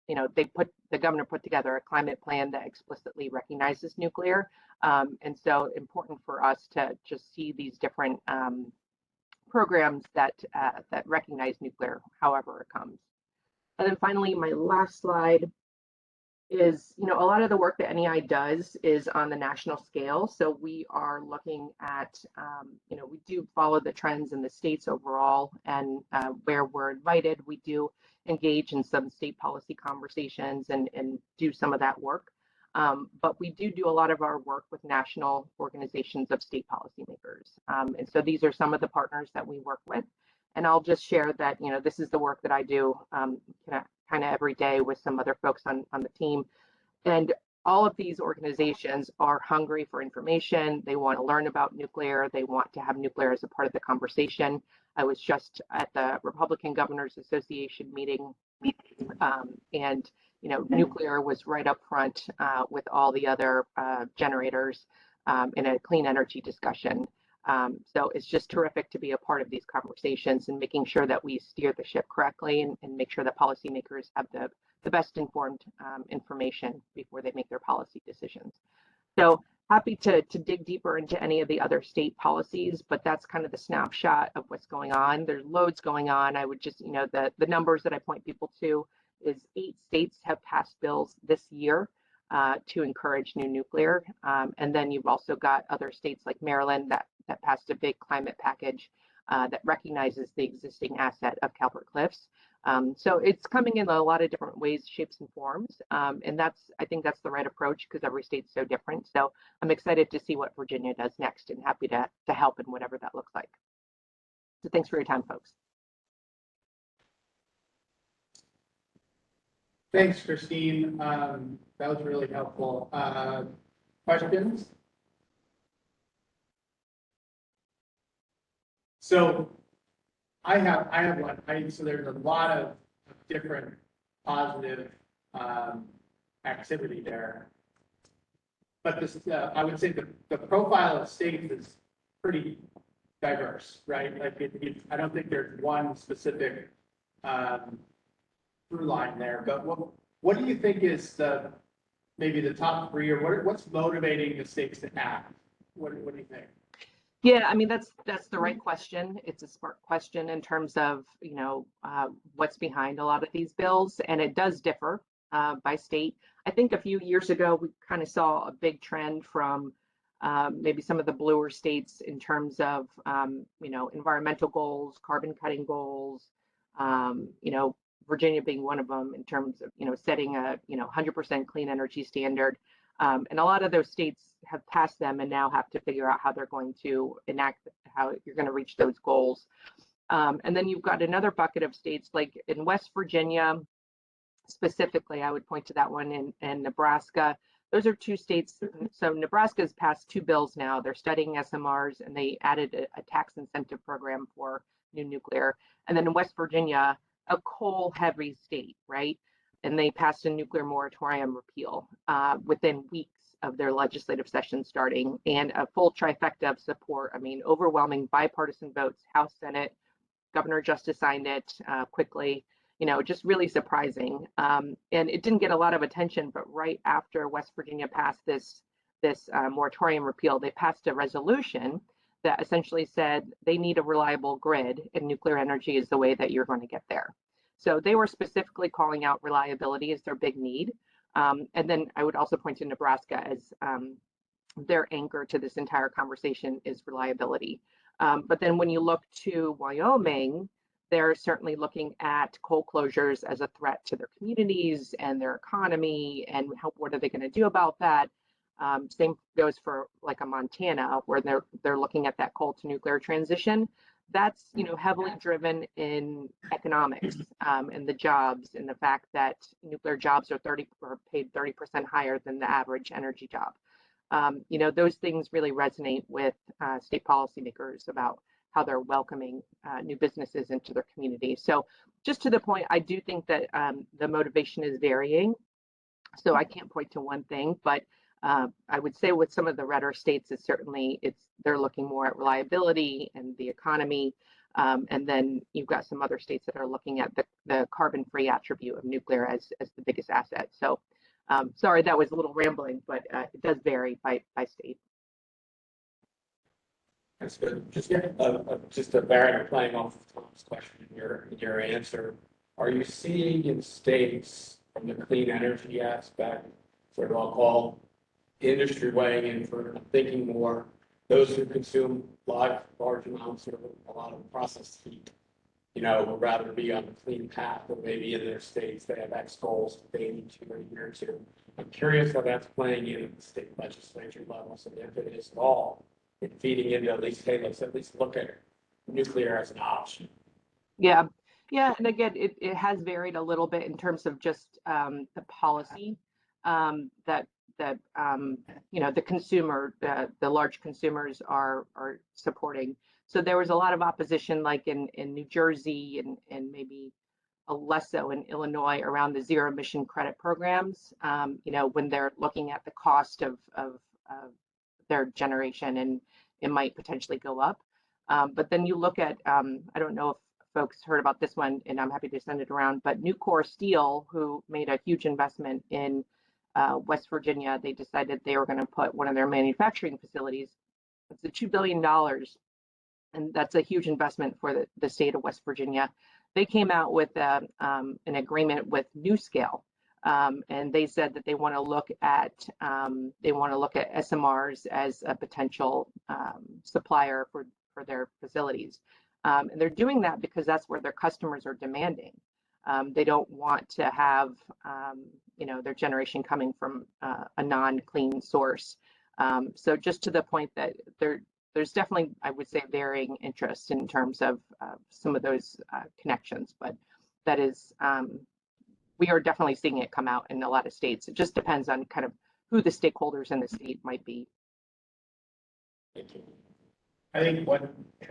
the governor put together a climate plan that explicitly recognizes nuclear. And so important for us to just see these different programs that recognize nuclear, however it comes. And then finally, my last slide is, a lot of the work that NEI does is on the national scale. So we are looking at, we do follow the trends in the states overall, and where we're invited, we do engage in some state policy conversations and do some of that work. But we do a lot of our work with national organizations of state policymakers. And so these are some of the partners that we work with. And I'll just share that, this is the work that I do kind of every day with some other folks on the team. And all of these organizations are hungry for information. They want to learn about nuclear. They want to have nuclear as a part of the conversation. I was just at the Republican Governors Association meeting, and nuclear was right up front with all the other generators in a clean energy discussion. So it's just terrific to be a part of these conversations and making sure that we steer the ship correctly and make sure that policymakers have the best informed information before they make their policy decisions. So happy to dig deeper into any of the other state policies, but that's kind of the snapshot of what's going on. There's loads going on. I would just, the numbers that I point people to is 8 states have passed bills this year to encourage new nuclear. And then you've also got other states like Maryland that passed a big climate package that recognizes the existing asset of Calvert Cliffs. So it's coming in a lot of different ways, shapes, and forms. And I think that's the right approach because every state's so different. So I'm excited to see what Virginia does next and happy to help in whatever that looks like. So thanks for your time, folks. Thanks, Christine. That was really helpful. Questions? So I have one. So there's a lot of different positive activity there. But this, I would say the profile of states is pretty diverse, right? Like I don't think there's one specific through line there. But what do you think is maybe the top 3, or what's motivating the states to act? What do you think? Yeah, I mean, that's the right question. It's a smart question in terms of, what's behind a lot of these bills, and it does differ by state. I think a few years ago, we kind of saw a big trend from maybe some of the bluer states in terms of, environmental goals, carbon cutting goals, Virginia being one of them in terms of, setting a, 100% clean energy standard. And a lot of those states have passed them and now have to figure out how they're going to enact, how you're going to reach those goals. And then you've got another bucket of states like in West Virginia, specifically, I would point to that one, and Nebraska. Those are 2 states. So Nebraska's passed 2 bills now. They're studying SMRs, and they added a tax incentive program for new nuclear. And then in West Virginia, a coal-heavy state, right? And they passed a nuclear moratorium repeal within weeks of their legislative session starting, and a full trifecta of support. I mean, overwhelming bipartisan votes, House, Senate, Governor Justice signed it quickly, just really surprising. And it didn't get a lot of attention, but right after West Virginia passed this moratorium repeal, they passed a resolution that essentially said they need a reliable grid, and nuclear energy is the way that you're going to get there. So they were specifically calling out reliability as their big need. And then I would also point to Nebraska as their anchor to this entire conversation is reliability. But then when you look to Wyoming, they're certainly looking at coal closures as a threat to their communities and their economy, and what are they going to do about that? Same goes for like a Montana, where they're looking at that coal to nuclear transition. That's heavily driven in economics and the jobs, and the fact that nuclear jobs are paid 30% higher than the average energy job. Those things really resonate with state policymakers about how they're welcoming new businesses into their community. So just to the point, I do think that the motivation is varying. So I can't point to one thing, but I would say with some of the redder states, they're looking more at reliability and the economy. And then you've got some other states that are looking at the carbon-free attribute of nuclear as the biggest asset. So sorry, that was a little rambling, but it does vary by state. That's good. Just a variant playing off of Tom's question in your answer. Are you seeing in states from the clean energy aspect, sort of I'll call industry weighing in for thinking more, those who consume large amounts or a lot of processed heat, would rather be on the clean path, or maybe in their states they have X goals that they need to in a year or two. I'm curious how that's playing in at the state legislature levels, and if it is at all, and feeding into at least, hey, let's at least look at nuclear as an option. Yeah. And again, it has varied a little bit in terms of just the policy that the consumer, the large consumers are supporting. So there was a lot of opposition, like in New Jersey and maybe less so in Illinois, around the zero emission credit programs. When they're looking at the cost of their generation, and it might potentially go up. But then you look at, I don't know if folks heard about this one, and I'm happy to send it around, but Nucor Steel, who made a huge investment in West Virginia, they decided they were going to put one of their manufacturing facilities. It's a $2 billion, and that's a huge investment for the state of West Virginia. They came out with an agreement with NuScale, and they said that they want to look at SMRs as a potential supplier for their facilities. And they're doing that because that's where their customers are demanding. They don't want to have their generation coming from a non-clean source. So just to the point that there's definitely, I would say, varying interest in terms of some of those connections, but that is, we are definitely seeing it come out in a lot of states. It just depends on kind of who the stakeholders in the state might be. Thank you. I think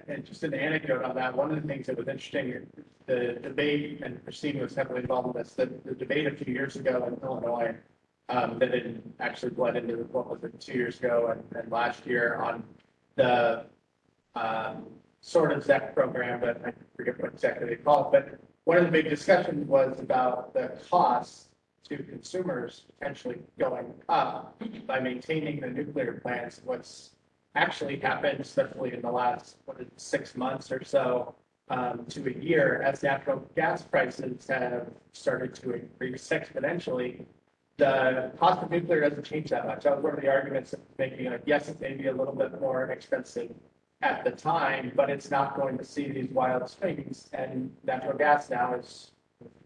and just an anecdote on that, one of the things that was interesting, the debate, and Christine was heavily involved in this, the debate a few years ago in Illinois, that it actually bled into what was it 2 years ago and last year on the sort of ZEC program, but I forget what exactly they call it, but one of the big discussions was about the cost to consumers potentially going up by maintaining the nuclear plants. What's actually happened, especially in the last 6 months or so to a year, as natural gas prices have started to increase exponentially, the cost of nuclear doesn't change that much. That was one of the arguments of making, like, yes, it may be a little bit more expensive at the time, but it's not going to see these wild swings. And natural gas now is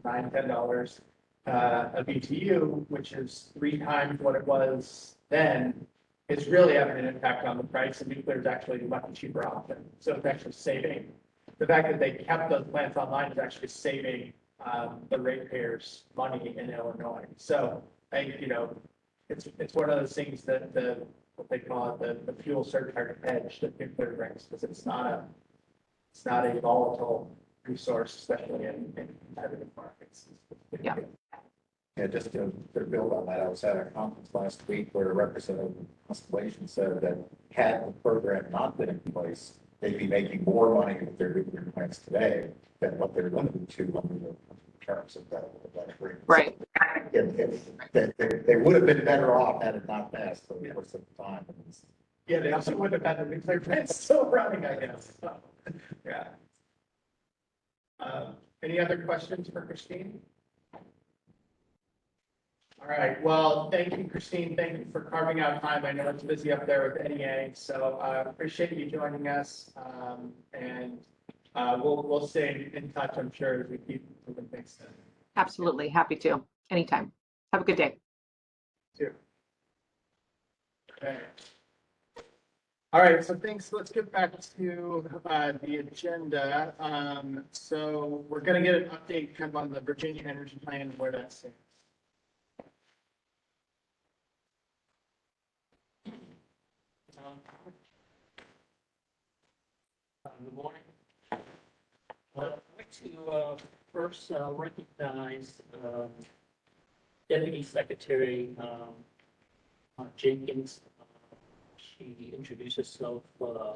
$9, $10 a BTU, which is 3 times what it was then. It's really having an impact on the price, and nuclear is actually a much cheaper option. So it's actually saving. The fact that they kept those plants online is actually saving the ratepayers money in Illinois. So I think, it's one of those things that what they call it, the fuel surcharge hedge that nuclear brings, because it's not a volatile resource, especially in competitive markets. Yeah. Yeah, just to build on that, I was at a conference last week where a representative of Constellation said that had the program not been in place, they'd be making more money with their nuclear plants today than what they're limited to under the terms of that agreement. Right. They would have been better off had it not passed for the course of time. Yeah, they also would have had the nuclear plants still running, I guess. So, yeah. Any other questions for Christine? All right, well, thank you, Christine. Thank you for carving out time. I know it's busy up there with NEA, so appreciate you joining us. And we'll stay in touch, I'm sure, as we keep moving things. Absolutely. Happy to. Anytime. Have a good day. Too. Okay. All right, so thanks. Let's get back to the agenda. So we're going to get an update kind of on the Virginia Energy Plan and where that stands. Good morning. I'd like to first recognize Deputy Secretary Jenkins. She introduced herself earlier.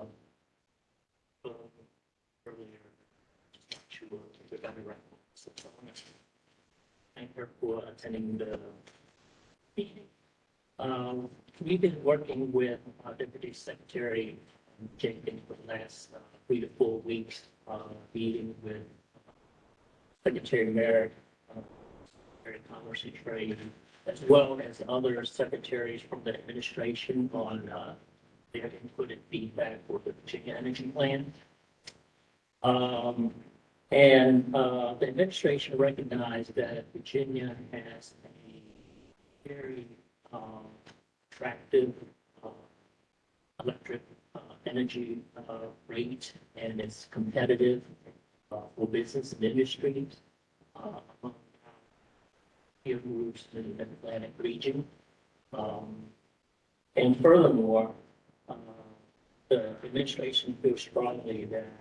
Just not sure if we got it right. So I want to thank her for attending the meeting. We've been working with Deputy Secretary Jenkins for the last 3 to 4 weeks, meeting with Secretary Merrick, Secretary of Commerce and Trade, as well as other secretaries from the administration on their input and feedback for the Virginia Energy Plan. The administration recognized that Virginia has a very attractive electric energy rate, and it's competitive for business and industries among peer groups in the Atlantic region. And furthermore, the administration feels strongly that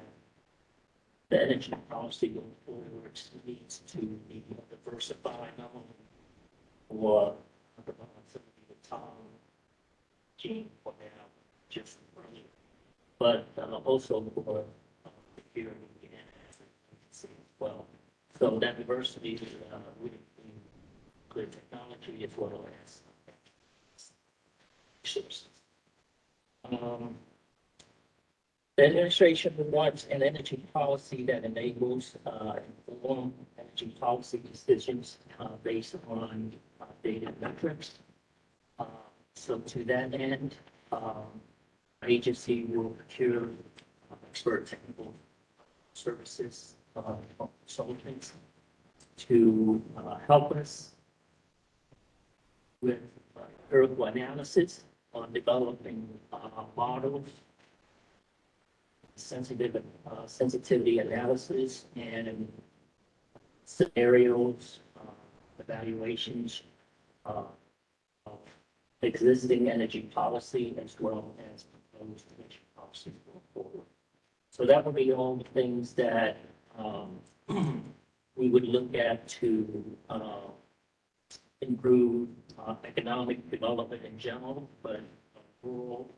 the energy policy going forward needs to be diversified, not only for some of the Tom, Gene, for now, just earlier, but also for security and as well. So that diversity would include good technology as well as resources. The administration wants an energy policy that enables informed energy policy decisions based on data metrics. So to that end, agency will procure expert technical services, consultants to help us with empirical analysis on developing models, sensitivity analysis, and scenarios, evaluations of existing energy policy as well as proposed energy policy going forward. So that would be all the things that we would look at to improve economic development in general, but rural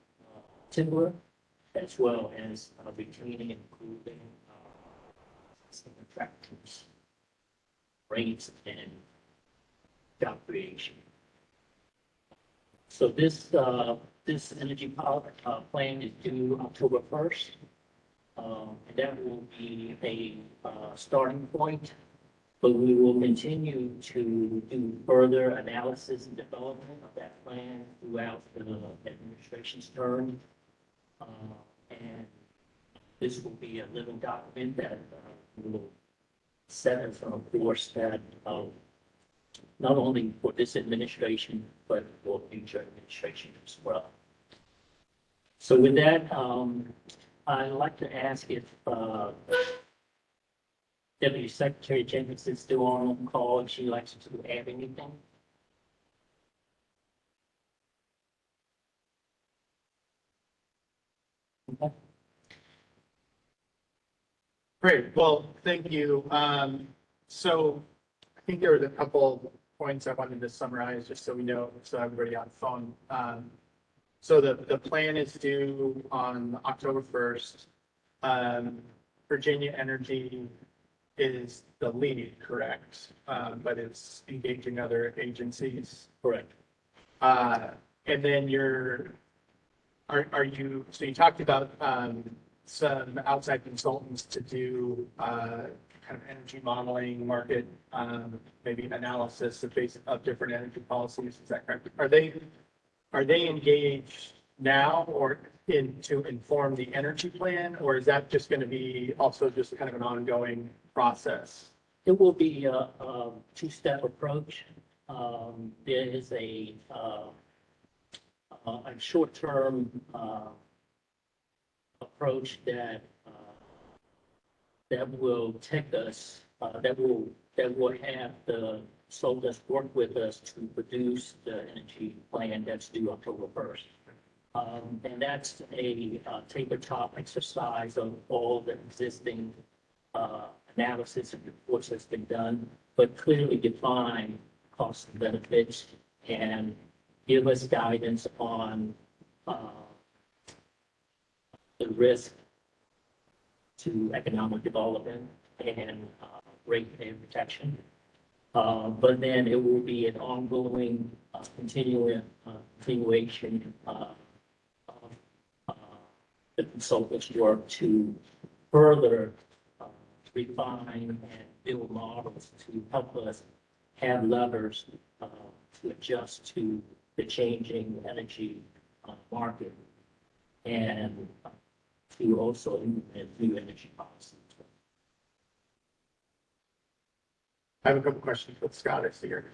timber, as well as retaining and improving some attractiveness, rates, and job creation. So this energy plan is due October 1st. And that will be a starting point, but we will continue to do further analysis and development of that plan throughout the administration's term. And this will be a living document that will set as a course that not only for this administration, but for future administration as well. So with that, I'd like to ask if Deputy Secretary Jenkins is still on the call, if she'd like to add anything. Okay. Great. Well, thank you. So I think there was a couple points I wanted to summarize just so we know, so everybody on the phone. So the plan is due on October 1st. Virginia Energy is the lead, correct? But it's engaging other agencies. Correct. And then are you, so you talked about some outside consultants to do kind of energy modeling, market, maybe analysis of different energy policies. Is that correct? Are they engaged now or to inform the energy plan, or is that just going to be also just kind of an ongoing process? It will be a two-step approach. There is a short-term approach that will take us, that will have the consultants work with us to produce the energy plan that's due October 1st. And that's a tabletop exercise of all the existing analysis and reports that's been done, but clearly define costs and benefits and give us guidance on the risk to economic development and ratepayer protection. But then it will be an ongoing continuation of the consultants' work to further refine and build models to help us have levers to adjust to the changing energy market and to also implement new energy policies. I have a couple questions with Scott. I see here.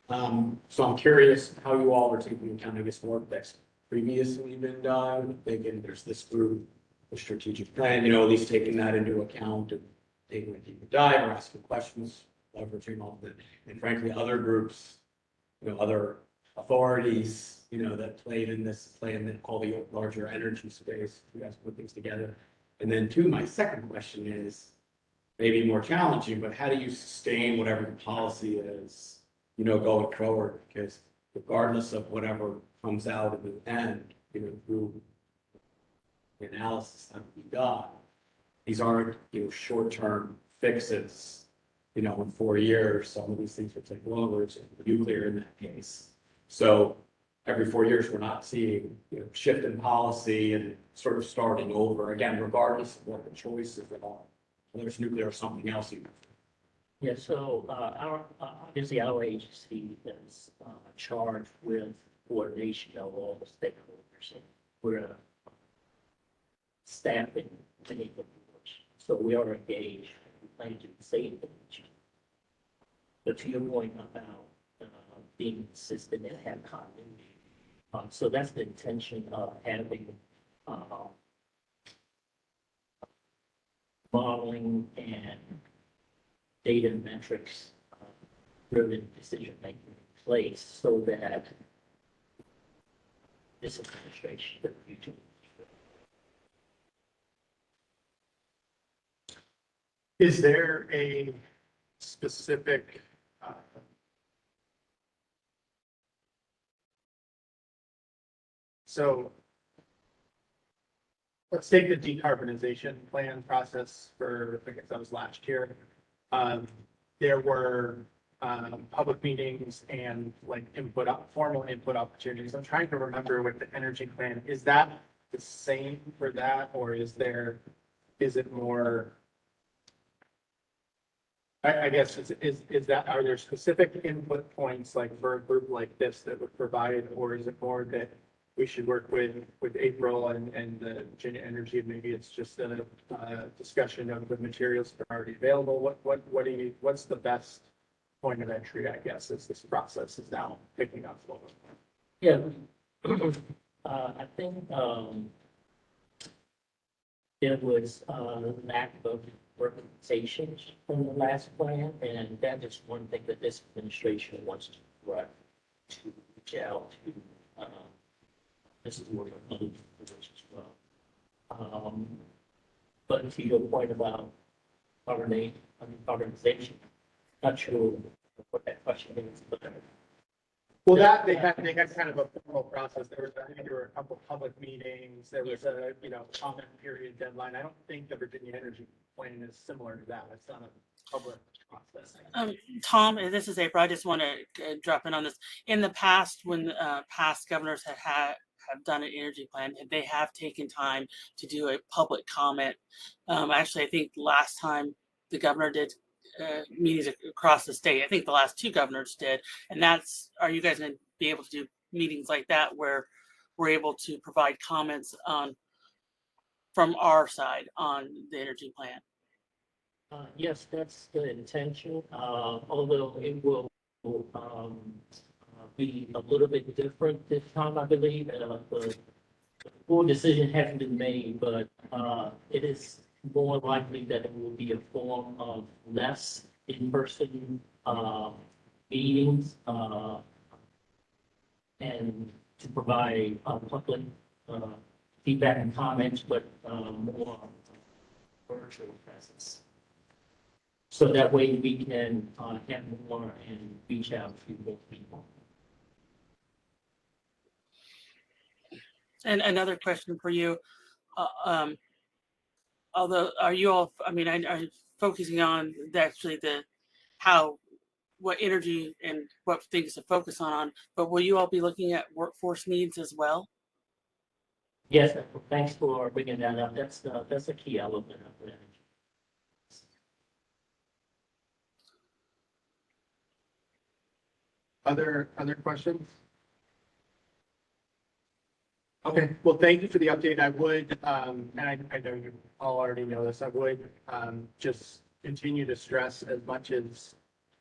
So I'm curious how you all are taking into account, I guess, work that's previously been done, thinking there's this group, the strategic plan, at least taking that into account and taking a deeper dive or asking questions, leveraging all of it. And frankly, other groups, other authorities, that played in this plan that call the larger energy space, you guys put things together. And then two, my second question is maybe more challenging, but how do you sustain whatever the policy is, going forward? Because regardless of whatever comes out in the end, through the analysis that we got, these aren't, short-term fixes, in 4 years. Some of these things will take longer, it's nuclear in that case. So every 4 years, we're not seeing, shift in policy and sort of starting over again, regardless of what the choices are. Whether it's nuclear or something else. Yeah, so obviously our agency is charged with coordination of all the stakeholders. We're staffing many of the boards, so we are engaged. We plan to stay engaged. But to your point about being consistent and have continuity, so that's the intention of having modeling and data and metrics driven decision making in place so that this administration, the future. Is there a specific so let's take the decarbonization plan process for, I guess that was last year. There were public meetings and like formal input opportunities. I'm trying to remember with the energy plan, is that the same for that, or is it more? I guess is that, are there specific input points like for a group like this that would provide, or is it more that we should work with April and the Virginia Energy, and maybe it's just a discussion of the materials that are already available? What's the best point of entry, I guess, as this process is now picking up? Yeah, I think there was lack of organization from the last plan, and that is one thing that this administration wants to reach out to. This is work on other boards as well. But to your point about organization, not sure what that question is, but well, that they had kind of a formal process. There were a couple of public meetings. There was a comment period deadline. I don't think the Virginia Energy Plan is similar to that. It's not a public process. Tom, and this is April. I just want to drop in on this. In the past, when past governors have done an energy plan, they have taken time to do a public comment. Actually, I think last time the governor did meetings across the state. I think the last 2 governors did. And are you guys going to be able to do meetings like that where we're able to provide comments from our side on the energy plan? Yes, that's the intention, although it will be a little bit different this time, I believe. The full decision hasn't been made, but it is more likely that it will be a form of less in-person meetings and to provide public feedback and comments, but more virtual presence. So that way we can have more and reach out to more people. And another question for you, although are you all, I mean, are you focusing on actually what energy and what things to focus on, but will you all be looking at workforce needs as well? Yes, thanks for bringing that up. That's a key element of it. Other questions? Okay, well, thank you for the update. I would, and I know you all already know this, I would just continue to stress as much as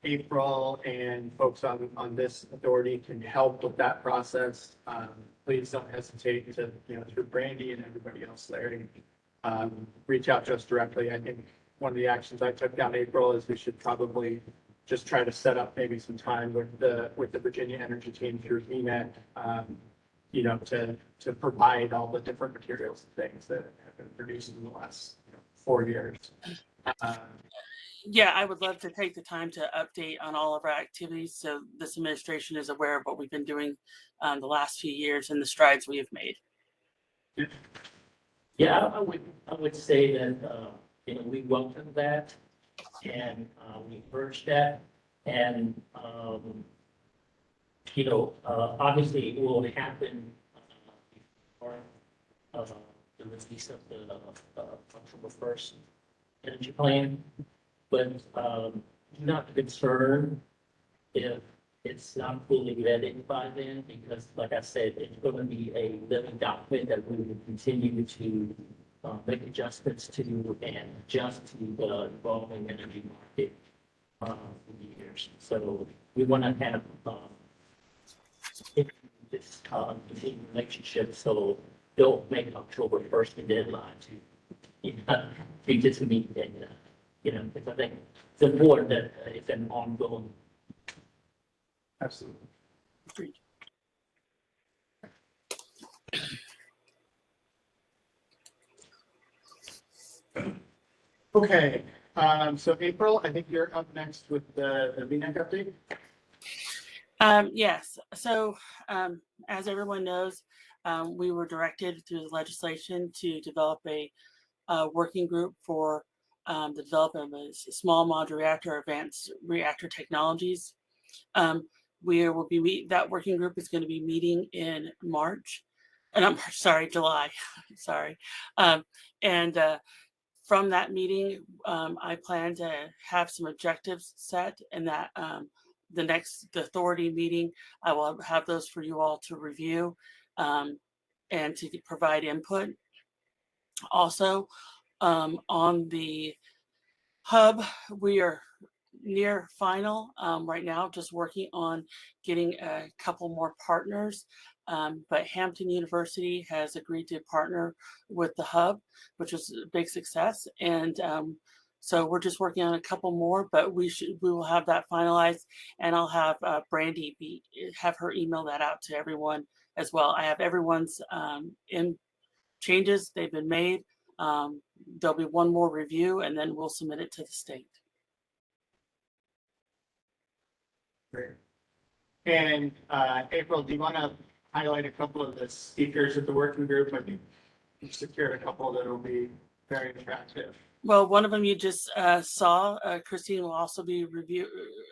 April and folks on this authority can help with that process. Please don't hesitate to, through Brandy and everybody else there, reach out to us directly. I think one of the actions I took down April is we should probably just try to set up maybe some time with the Virginia Energy team through VNECA, to provide all the different materials and things that have been produced in the last 4 years. Yeah, I would love to take the time to update on all of our activities so this administration is aware of what we've been doing the last few years and the strides we have made. Yeah, I would say that we welcome that and we urge that, and obviously it will happen before the release of the October 1st energy plan. But not concerned if it's not fully vetted by then, because like I said, it's going to be a living document that we will continue to make adjustments to and adjust to the evolving energy market for years. So we want to have this continued relationship, so don't make October 1st the deadline to reach this meeting. Because I think it's important that it's an ongoing. Absolutely. Agreed. Okay, so April, I think you're up next with the VNECA update. Yes, so as everyone knows, we were directed through the legislation to develop a working group for the development of a small modular reactor, advanced reactor technologies. We will be that working group is going to be meeting in March, and I'm sorry, July, sorry. From that meeting, I plan to have some objectives set, and that the authority meeting, I will have those for you all to review and to provide input. Also, on the hub, we are near final right now, just working on getting a couple more partners. But Hampton University has agreed to partner with the hub, which is a big success. And so we're just working on a couple more, but we will have that finalized, and I'll have Brandy have her email that out to everyone as well. I have everyone's in changes, they've been made. There'll be one more review, and then we'll submit it to the state. Great. And April, do you want to highlight a couple of the speakers at the working group? I think you've secured a couple that will be very attractive. Well, one of them you just saw. Christine will also be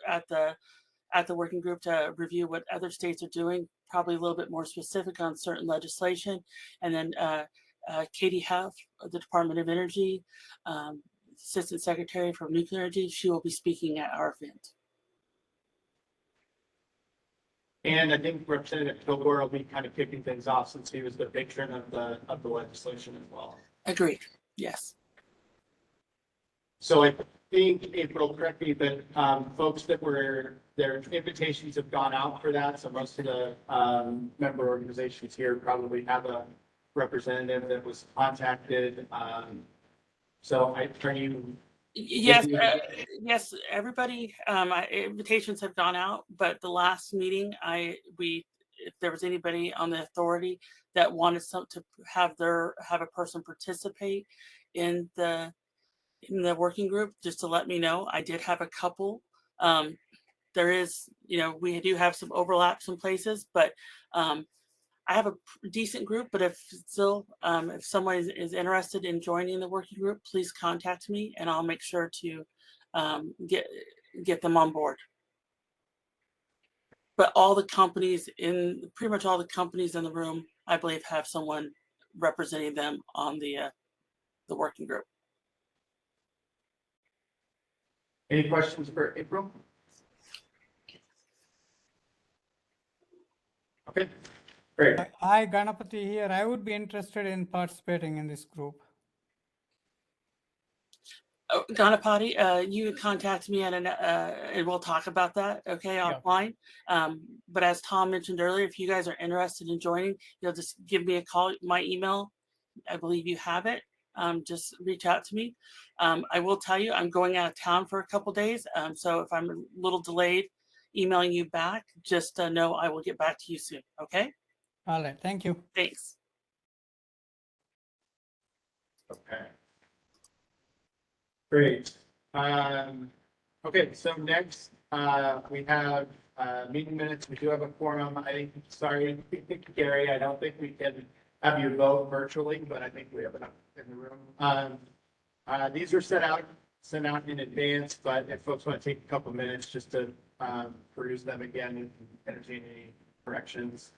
at the working group to review what other states are doing, probably a little bit more specific on certain legislation. And then Katie Huff of the Department of Energy, Assistant Secretary for Nuclear Energy. She will be speaking at our event. And I think Representative Kilgore will be kind of kicking things off since he was the patron of the legislation as well. Agreed. Yes. So I think, April, correct me, but folks that were, their invitations have gone out for that. So most of the member organizations here probably have a representative that was contacted. So are you? Yes, yes, everybody, invitations have gone out, but the last meeting, if there was anybody on the authority that wanted to have a person participate in the working group, just to let me know. I did have a couple. There is, we do have some overlap some places, but I have a decent group, but if someone is interested in joining the working group, please contact me and I'll make sure to get them on board. But pretty much all the companies in the room, I believe, have someone representing them on the working group. Any questions for April? Okay, great. Hi, Ganapati here. I would be interested in participating in this group. Oh, Ganapati, you can contact me and we'll talk about that, okay, offline. But as Tom mentioned earlier, if you guys are interested in joining, you'll just give me a call. My email, I believe you have it. Just reach out to me. I will tell you, I'm going out of town for a couple days. So if I'm a little delayed emailing you back, just know I will get back to you soon, okay? All right, thank you. Thanks. Okay. Great. Okay, so next we have meeting minutes. We do have a quorum. Sorry, Gary, I don't think we can have you vote virtually, but I think we have enough in the room. These are sent out in advance, but if folks want to take a couple minutes just to peruse them again and entertain any corrections.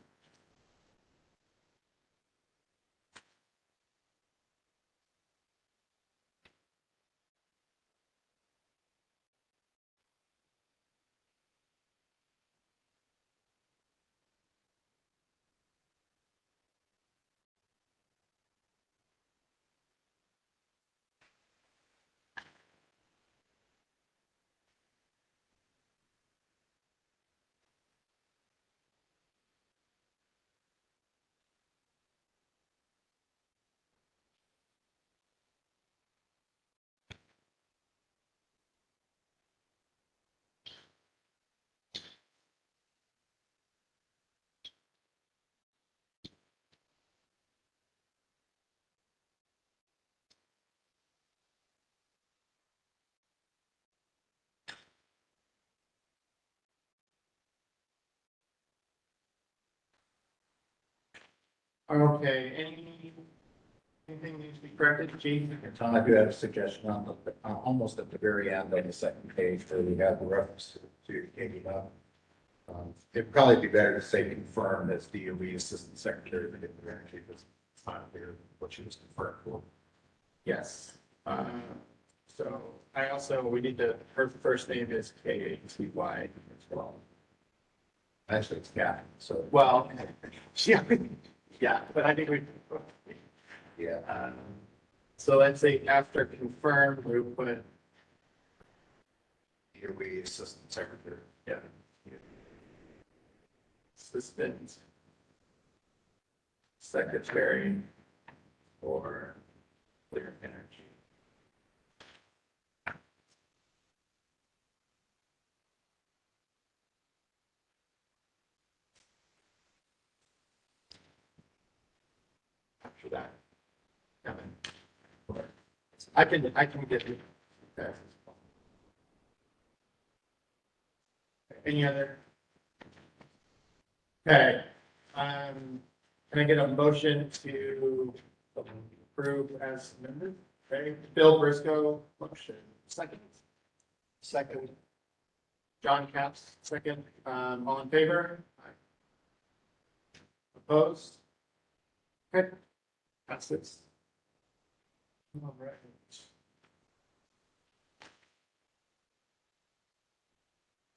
Okay, anything needs to be corrected, Chief? Tom, I do have a suggestion on almost at the very end on the second page where we have the reference to Katie Huff. It'd probably be better to say confirmed as DOE Assistant Secretary for Nuclear Energy, because it's not clear what she was confirmed for. Yes. So we need her first name is Katy as well. Actually, it's Kathy, so. Well, yeah, but I think Yeah. So let's say after confirmed, we'll put, DOE Assistant Secretary. yeah. Assistant Secretary for Clear Energy. After that. I can get you. Okay. Any other? Okay, can I get a motion to approve as amended? Okay, Bill Briscoe, motion, second. Second. John Capps, second. All in favor? Opposed? Okay, passes. All right.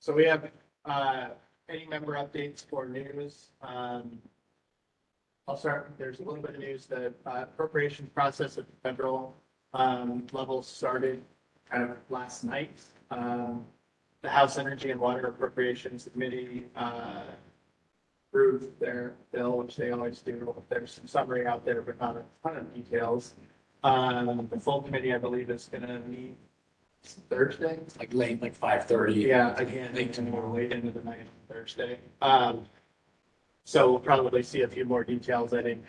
So we have, any member updates for news? I'll start, there's a little bit of news that appropriation process at the federal, level started kind of last night. The House Energy and Water Appropriations Committee, approved their bill, which they always do. There's some summary out there, but not a ton of details. The full committee, I believe, is gonna meet Thursday. Like late, like 5:30. Yeah, again, late tomorrow, late into the night, Thursday. So we'll probably see a few more details. I think,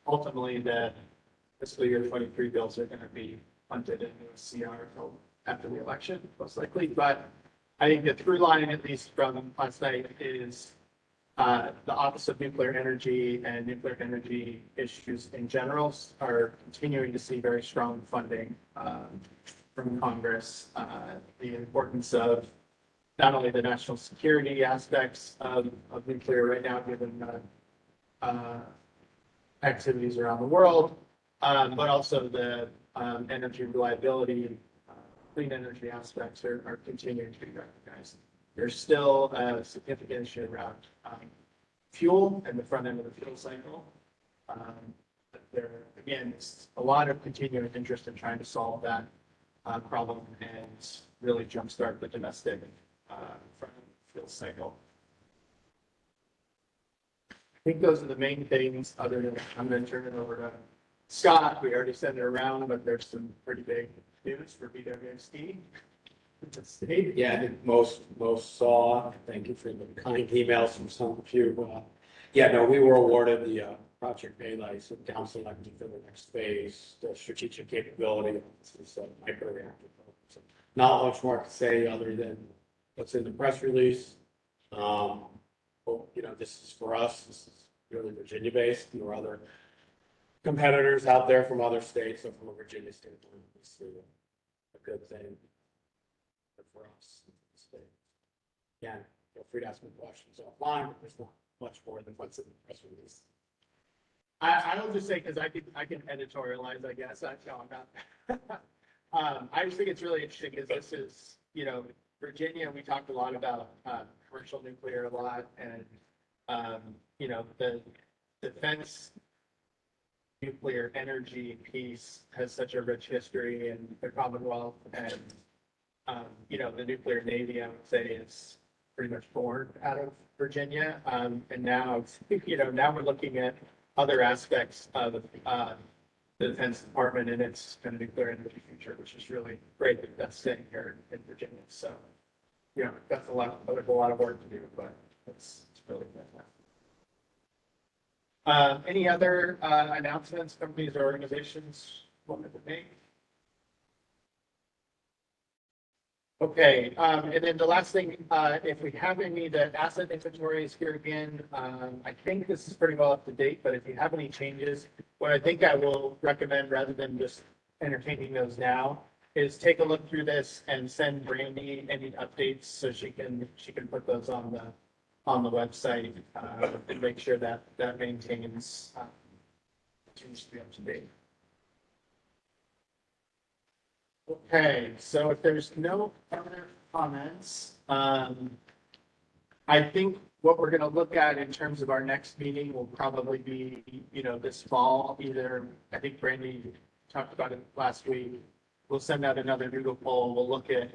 ultimately the fiscal year 23 bills are gonna be punted into a CR until after the election, most likely. But I think the through line, at least from last night, is the Office of Nuclear Energy and nuclear energy issues in general are continuing to see very strong funding from Congress. The importance of not only the national security aspects of nuclear right now, given activities around the world, but also the energy reliability, clean energy aspects are continuing to be recognized. There's still a significant issue around fuel and the front end of the fuel cycle. But there, again, is a lot of continuing interest in trying to solve that problem and really jumpstart the domestic front end fuel cycle. I think those are the main things, other than I'm going to turn it over to Scott. We already sent it around, but there's some pretty big news for BWXT. Yeah, I think most saw. Thank you for the kind emails from some of you. Yeah, no, we were awarded the Project Baylite, so down selected for the next phase, the strategic capability. This is a microreactor. So not much more to say other than what's in the press release. Well, you know, this is for us. This is really Virginia based. There are other competitors out there from other states. So from a Virginia standpoint, this is a good thing for us. Again, feel free to ask me questions offline, but there's not much more than what's in the press release. I will just say, because I can editorialize, I guess. No, I'm not. I just think it's really interesting because this is, you know, Virginia, we talked a lot about commercial nuclear a lot, and, you know, the defense nuclear energy piece has such a rich history in the Commonwealth, and, you know, the nuclear Navy, I would say, is pretty much born out of Virginia. And now, you know, now we're looking at other aspects of the Defense Department and its kind of nuclear energy future, which is really great that that's staying here in Virginia. So, you know, that's a lot of work to do, but it's really fantastic. Any other announcements companies or organizations wanted to make? Okay, and then the last thing, if we have any, the asset inventory is here again. I think this is pretty well up to date, but if you have any changes, what I think I will recommend, rather than just entertaining those now, is take a look through this and send Brandy any updates so she can put those on the website and make sure that continues to be up to date. Okay, so if there's no other comments, I think what we're going to look at in terms of our next meeting will probably be, you know, this fall. Either, I think Brandy talked about it last week. We'll send out another doodle poll. We'll look at,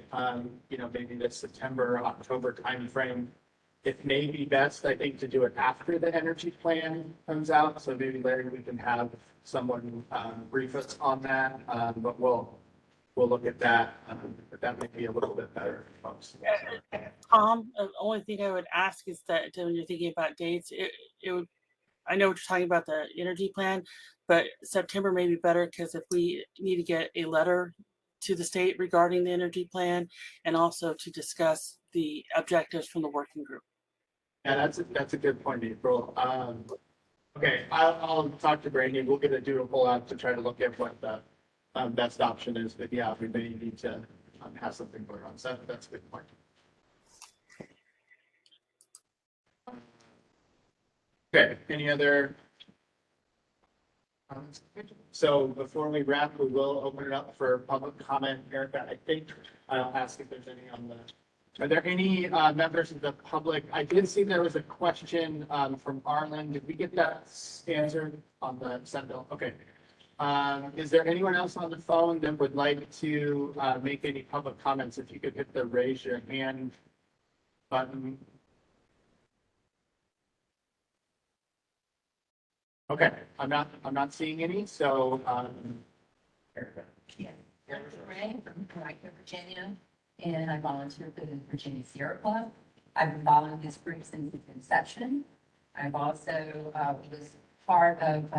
you know, maybe the September, October timeframe. It may be best, I think, to do it after the energy plan comes out. So maybe, Larry, we can have someone brief us on that, but we'll look at that, but that might be a little bit better for folks. Tom, the only thing I would ask is that when you're thinking about dates, it would, I know what you're talking about the energy plan, but September may be better because if we need to get a letter to the state regarding the energy plan and also to discuss the objectives from the working group. Yeah, that's a good point, April. Okay, I'll talk to Brandy. We'll get a doodle poll out to try to look at what the best option is, but yeah, we may need to have something going on. So that's a good point. Okay, any other comments? So before we wrap, we will open it up for public comment. Erica, I think I'll ask if there's any on the Are there any members of the public? I did see there was a question from Arlen. Did we get that answered on the Senate bill? Okay. Is there anyone else on the phone that would like to make any public comments? If you could hit the raise your hand button. Okay, I'm not seeing any, so Yeah, I'm Ray from Carmichael, Virginia, and I volunteer for the Virginia Sierra Club. I've been following this group since its inception. I've also was part of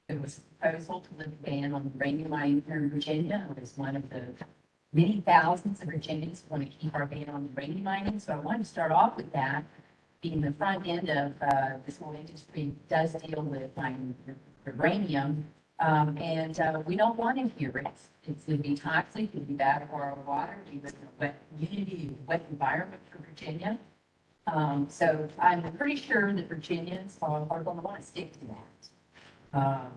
there was a proposal to lift a ban on uranium mining here in Virginia. I was one of the many thousands of Virginians who want to keep our ban on uranium mining. So I wanted to start off with that, being the front end of this whole industry does deal with mining uranium. We don't want it here. It's going to be toxic, it'll be bad for our water, we live in a wet community, wet environment for Virginia. So I'm pretty sure that Virginians are going to want to stick to that.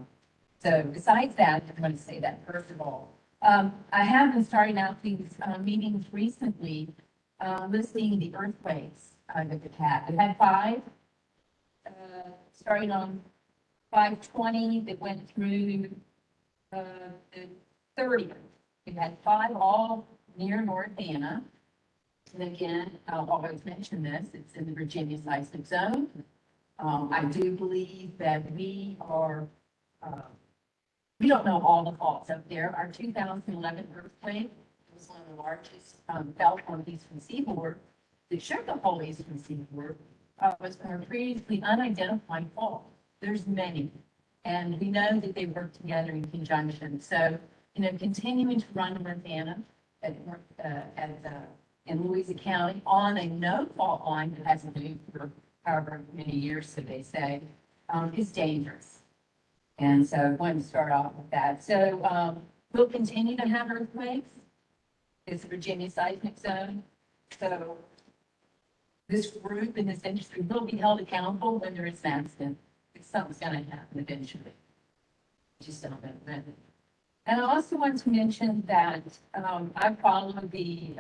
So besides that, I'm going to say that first of all, I have been starting out these meetings recently, listing the earthquakes that we've had. We've had 5, starting on 5/20 that went through the 30th. We've had 5 all near North Anna. And again, I'll always mention this, it's in the Virginia seismic zone. I do believe that we don't know all the faults up there. Our 2011 earthquake was one of the largest felt on the eastern seaboard. The shook the whole eastern seaboard was from a previously unidentified fault. There's many, and we know that they work together in conjunction. So, continuing to run North Anna in Louisa County on a no fault line that hasn't moved for however many years, so they say, is dangerous. And so I wanted to start off with that. So we'll continue to have earthquakes. It's a Virginia seismic zone. So this group in this industry will be held accountable when there is an accident. Something's going to happen eventually. Just don't know when. And I also want to mention that I follow the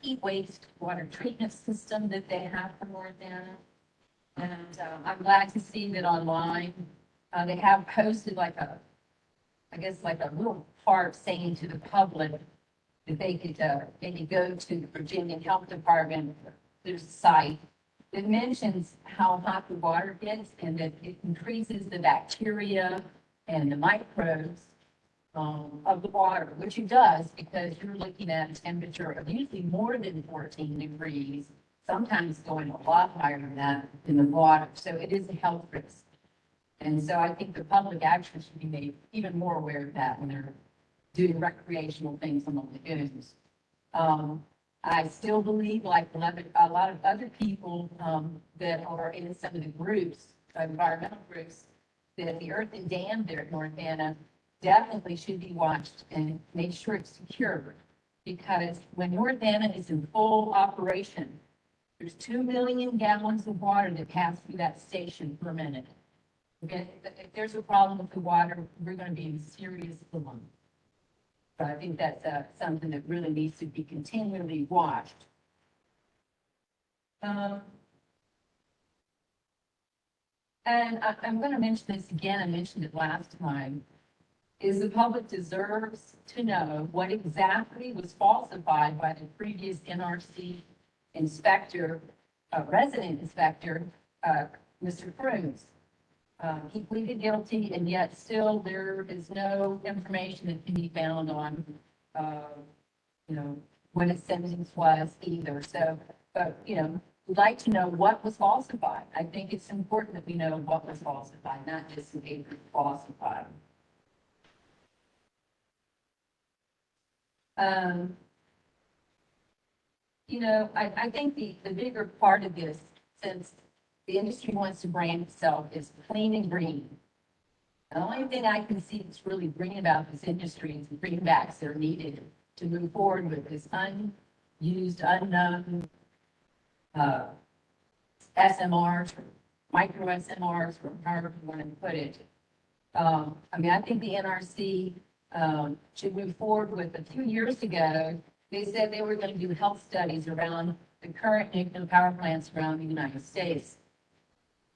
heat waste water treatment system that they have for North Anna. And I'm glad to see that online they have posted like a little part saying to the public that they could maybe go to the Virginia Health Department. There's a site that mentions how hot the water gets and that it increases the bacteria and the microbes of the water, which it does because you're looking at a temperature of usually more than 14 degrees, sometimes going a lot higher than that in the water. So it is a health risk. And so I think the public actually should be made even more aware of that when they're doing recreational things on the lagoons. I still believe, like a lot of other people that are in some of the groups, environmental groups, that the earthen dam there at North Anna definitely should be watched and make sure it's secure. Because when North Anna is in full operation, there's 2 million gallons of water that pass through that station per minute. Okay, if there's a problem with the water, we're going to be in serious dilemma. So I think that's something that really needs to be continually watched. And I'm going to mention this again, I mentioned it last time, is the public deserves to know what exactly was falsified by the previous NRC inspector, resident inspector, Mr. Cruz. He pleaded guilty, and yet still there is no information that can be found on, what his sentence was either. So, but, we'd like to know what was falsified. I think it's important that we know what was falsified, not just the paper falsified. I think the bigger part of this, since the industry wants to brand itself, is clean and green. The only thing I can see that's really green about this industry is the greenbacks that are needed to move forward with this unused, unknown SMRs, micro SMRs, or however you want to put it. I think the NRC to move forward with. A few years ago, they said they were going to do health studies around the current nuclear power plants around the United States.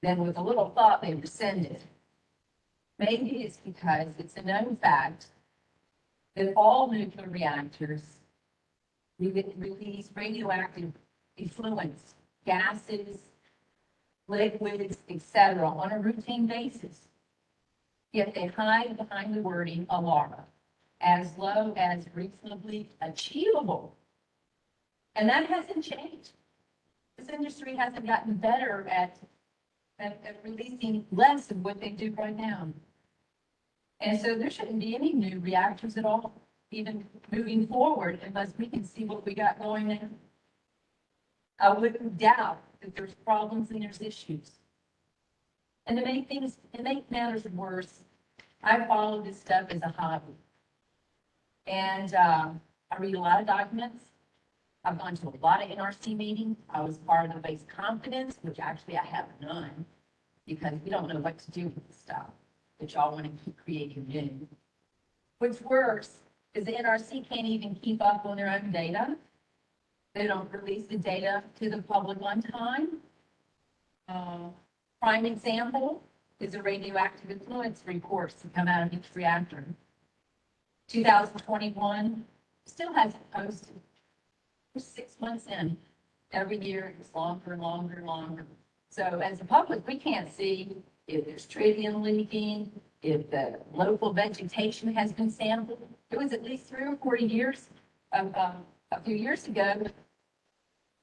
Then with a little thought, they rescinded. Maybe it's because it's a known fact that all nuclear reactors release radioactive effluents, gases, liquids, etc., on a routine basis. Yet they hide behind the wording alarm, as low as reasonably achievable. And that hasn't changed. This industry hasn't gotten better at releasing less of what they do right now. And so there shouldn't be any new reactors at all, even moving forward, unless we can see what we got going there. I wouldn't doubt that there's problems and there's issues. And to make matters worse, I follow this stuff as a hobby. And I read a lot of documents. I've gone to a lot of NRC meetings. I was part of the base confidence, which actually I have none, because we don't know what to do with the stuff that y'all want to keep creating new. What's worse is the NRC can't even keep up on their own data. They don't release the data to the public on time. Prime example is the radioactive influence reports that come out of each reactor. 2021 still hasn't posted. We're 6 months in. Every year it's longer and longer and longer. So as a public, we can't see if there's tritium leaking, if the local vegetation has been sampled. It was at least 3 or 4 years, a few years ago,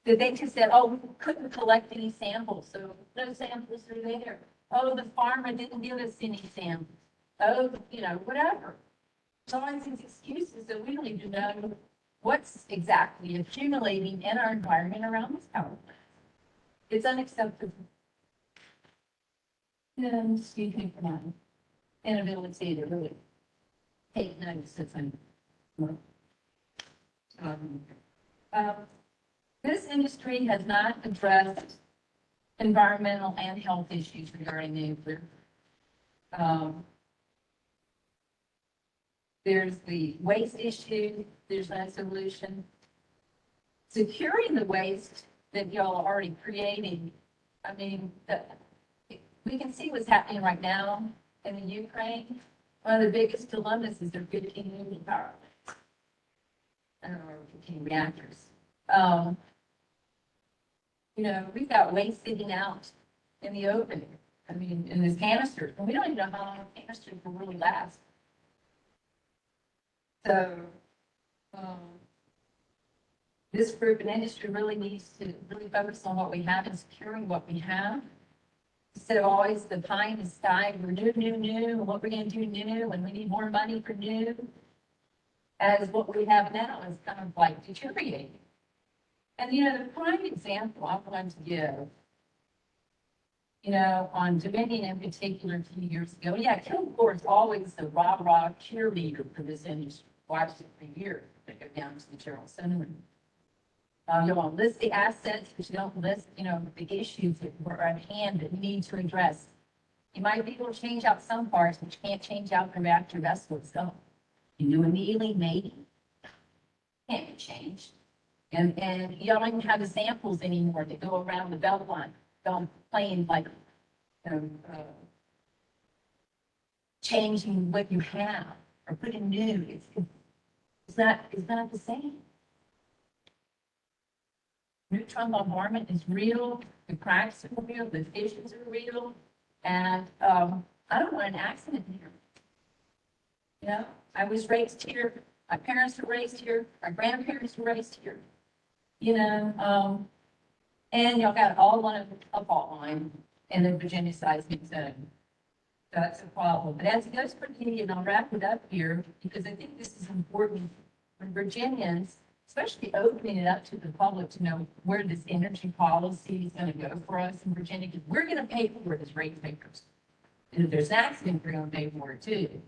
that they just said, oh, we couldn't collect any samples, so no samples are there. Oh, the farmer didn't give us any samples. Oh, whatever. So all these excuses that we don't even know what's exactly accumulating in our environment around this power plant. It's unacceptable. And excuse me for my inability to really take notice as this industry has not addressed environmental and health issues regarding nuclear. There's the waste issue, there's no solution. Securing the waste that y'all are already creating, I mean, we can see what's happening right now in the Ukraine. One of the biggest dilemmas is their 15 nuclear power plants. I don't know, 15 reactors. We've got waste sitting out in the open. I mean, in this canister, and we don't even know how long the canister will really last. So, this group and industry really needs to really focus on what we have and securing what we have. Instead of always the pie in the sky, we're new, what we're going to do new, and we need more money for new, as what we have now is kind of like deteriorating. And, the prime example I want to give, on Dominion in particular a few years ago, Kilgore is always the rah-rah cheerleader for this industry. Watched it for years, they go down to the General Assembly. You don't list the assets, but you don't list, the issues that were at hand that we need to address. You might be able to change out some parts, but you can't change out the reactor vessel itself. You do annealing mating, can't be changed. And you don't even have the samples anymore that go around the belt line. Don't playing like changing what you have or putting new. It's not the same. Neutron bombardment is real. The cracks are real. The fissions are real. And I don't want an accident here. I was raised here. My parents were raised here. My grandparents were raised here. And y'all got all on a fault line in the Virginia seismic zone. That's a problem. But as it goes for me, and I'll wrap it up here, because I think this is important for Virginians, especially opening it up to the public to know where this energy policy is going to go for us in Virginia, because we're going to pay for it as ratepayers. And if there's an accident, we're going to pay for it too.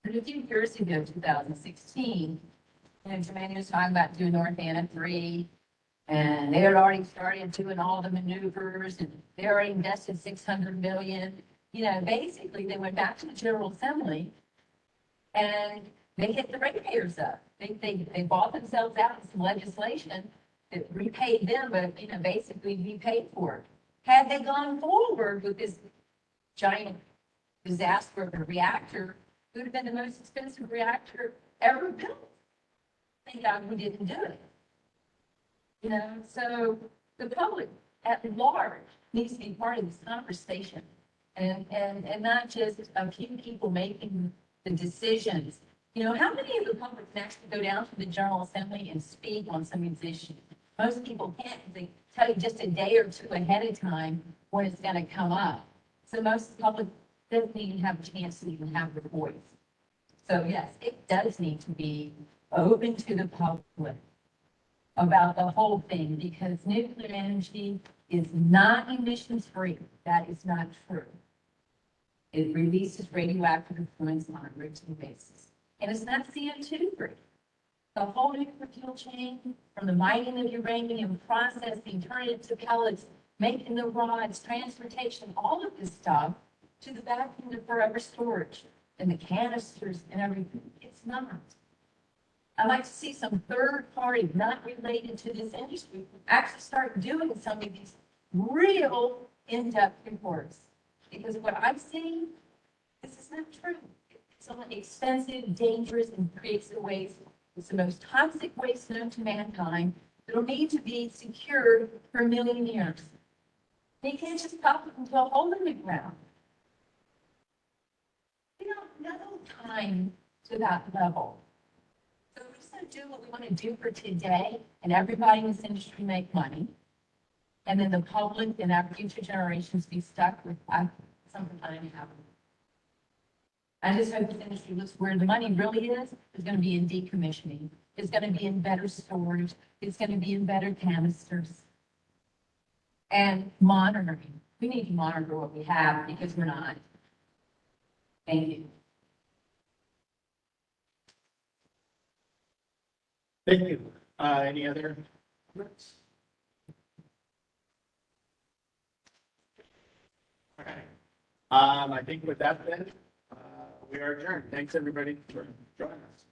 But a few years ago, 2016, Jermaine was talking about doing North Anna 3, and they had already started doing all the maneuvers, and they already invested $600 million. Basically, they went back to the General Assembly and they hit the ratepayers up. They bought themselves out in some legislation that repaid them, but, you know, basically we paid for it. Had they gone forward with this giant disaster of a reactor, it would have been the most expensive reactor ever built. Thank God we didn't do it. You know, so the public at large needs to be part of this conversation, and not just a few people making the decisions. You know, how many of the public can actually go down to the General Assembly and speak on some of these issues? Most people can't. They tell you just a day or two ahead of time when it's going to come up. So most of the public doesn't even have a chance to even have their voice. So yes, it does need to be open to the public about the whole thing, because nuclear energy is not emissions free. That is not true. It releases radioactive effluents on a routine basis. And it's not CO2 free. The whole nuclear fuel chain, from the mining of uranium, processing, turning it to pellets, making the rods, transportation, all of this stuff, to the back end of forever storage and the canisters and everything. It's not. I'd like to see some third party, not related to this industry, actually start doing some of these real in-depth reports. Because what I've seen, this is not true. It's only expensive, dangerous, and creates the waste. It's the most toxic waste known to mankind. It'll need to be secured for a million years. You can't just pop it into a hole in the ground. You know, no time to that level. So we're just going to do what we want to do for today, and everybody in this industry make money. And then the public and our future generations be stuck with something I didn't have. I just hope this industry looks where the money really is going to be in decommissioning. It's going to be in better storage. It's going to be in better canisters. And monitoring. We need to monitor what we have because we're not. Thank you. Thank you. Any other comments? All right. I think with that then, we are adjourned. Thanks everybody for joining us.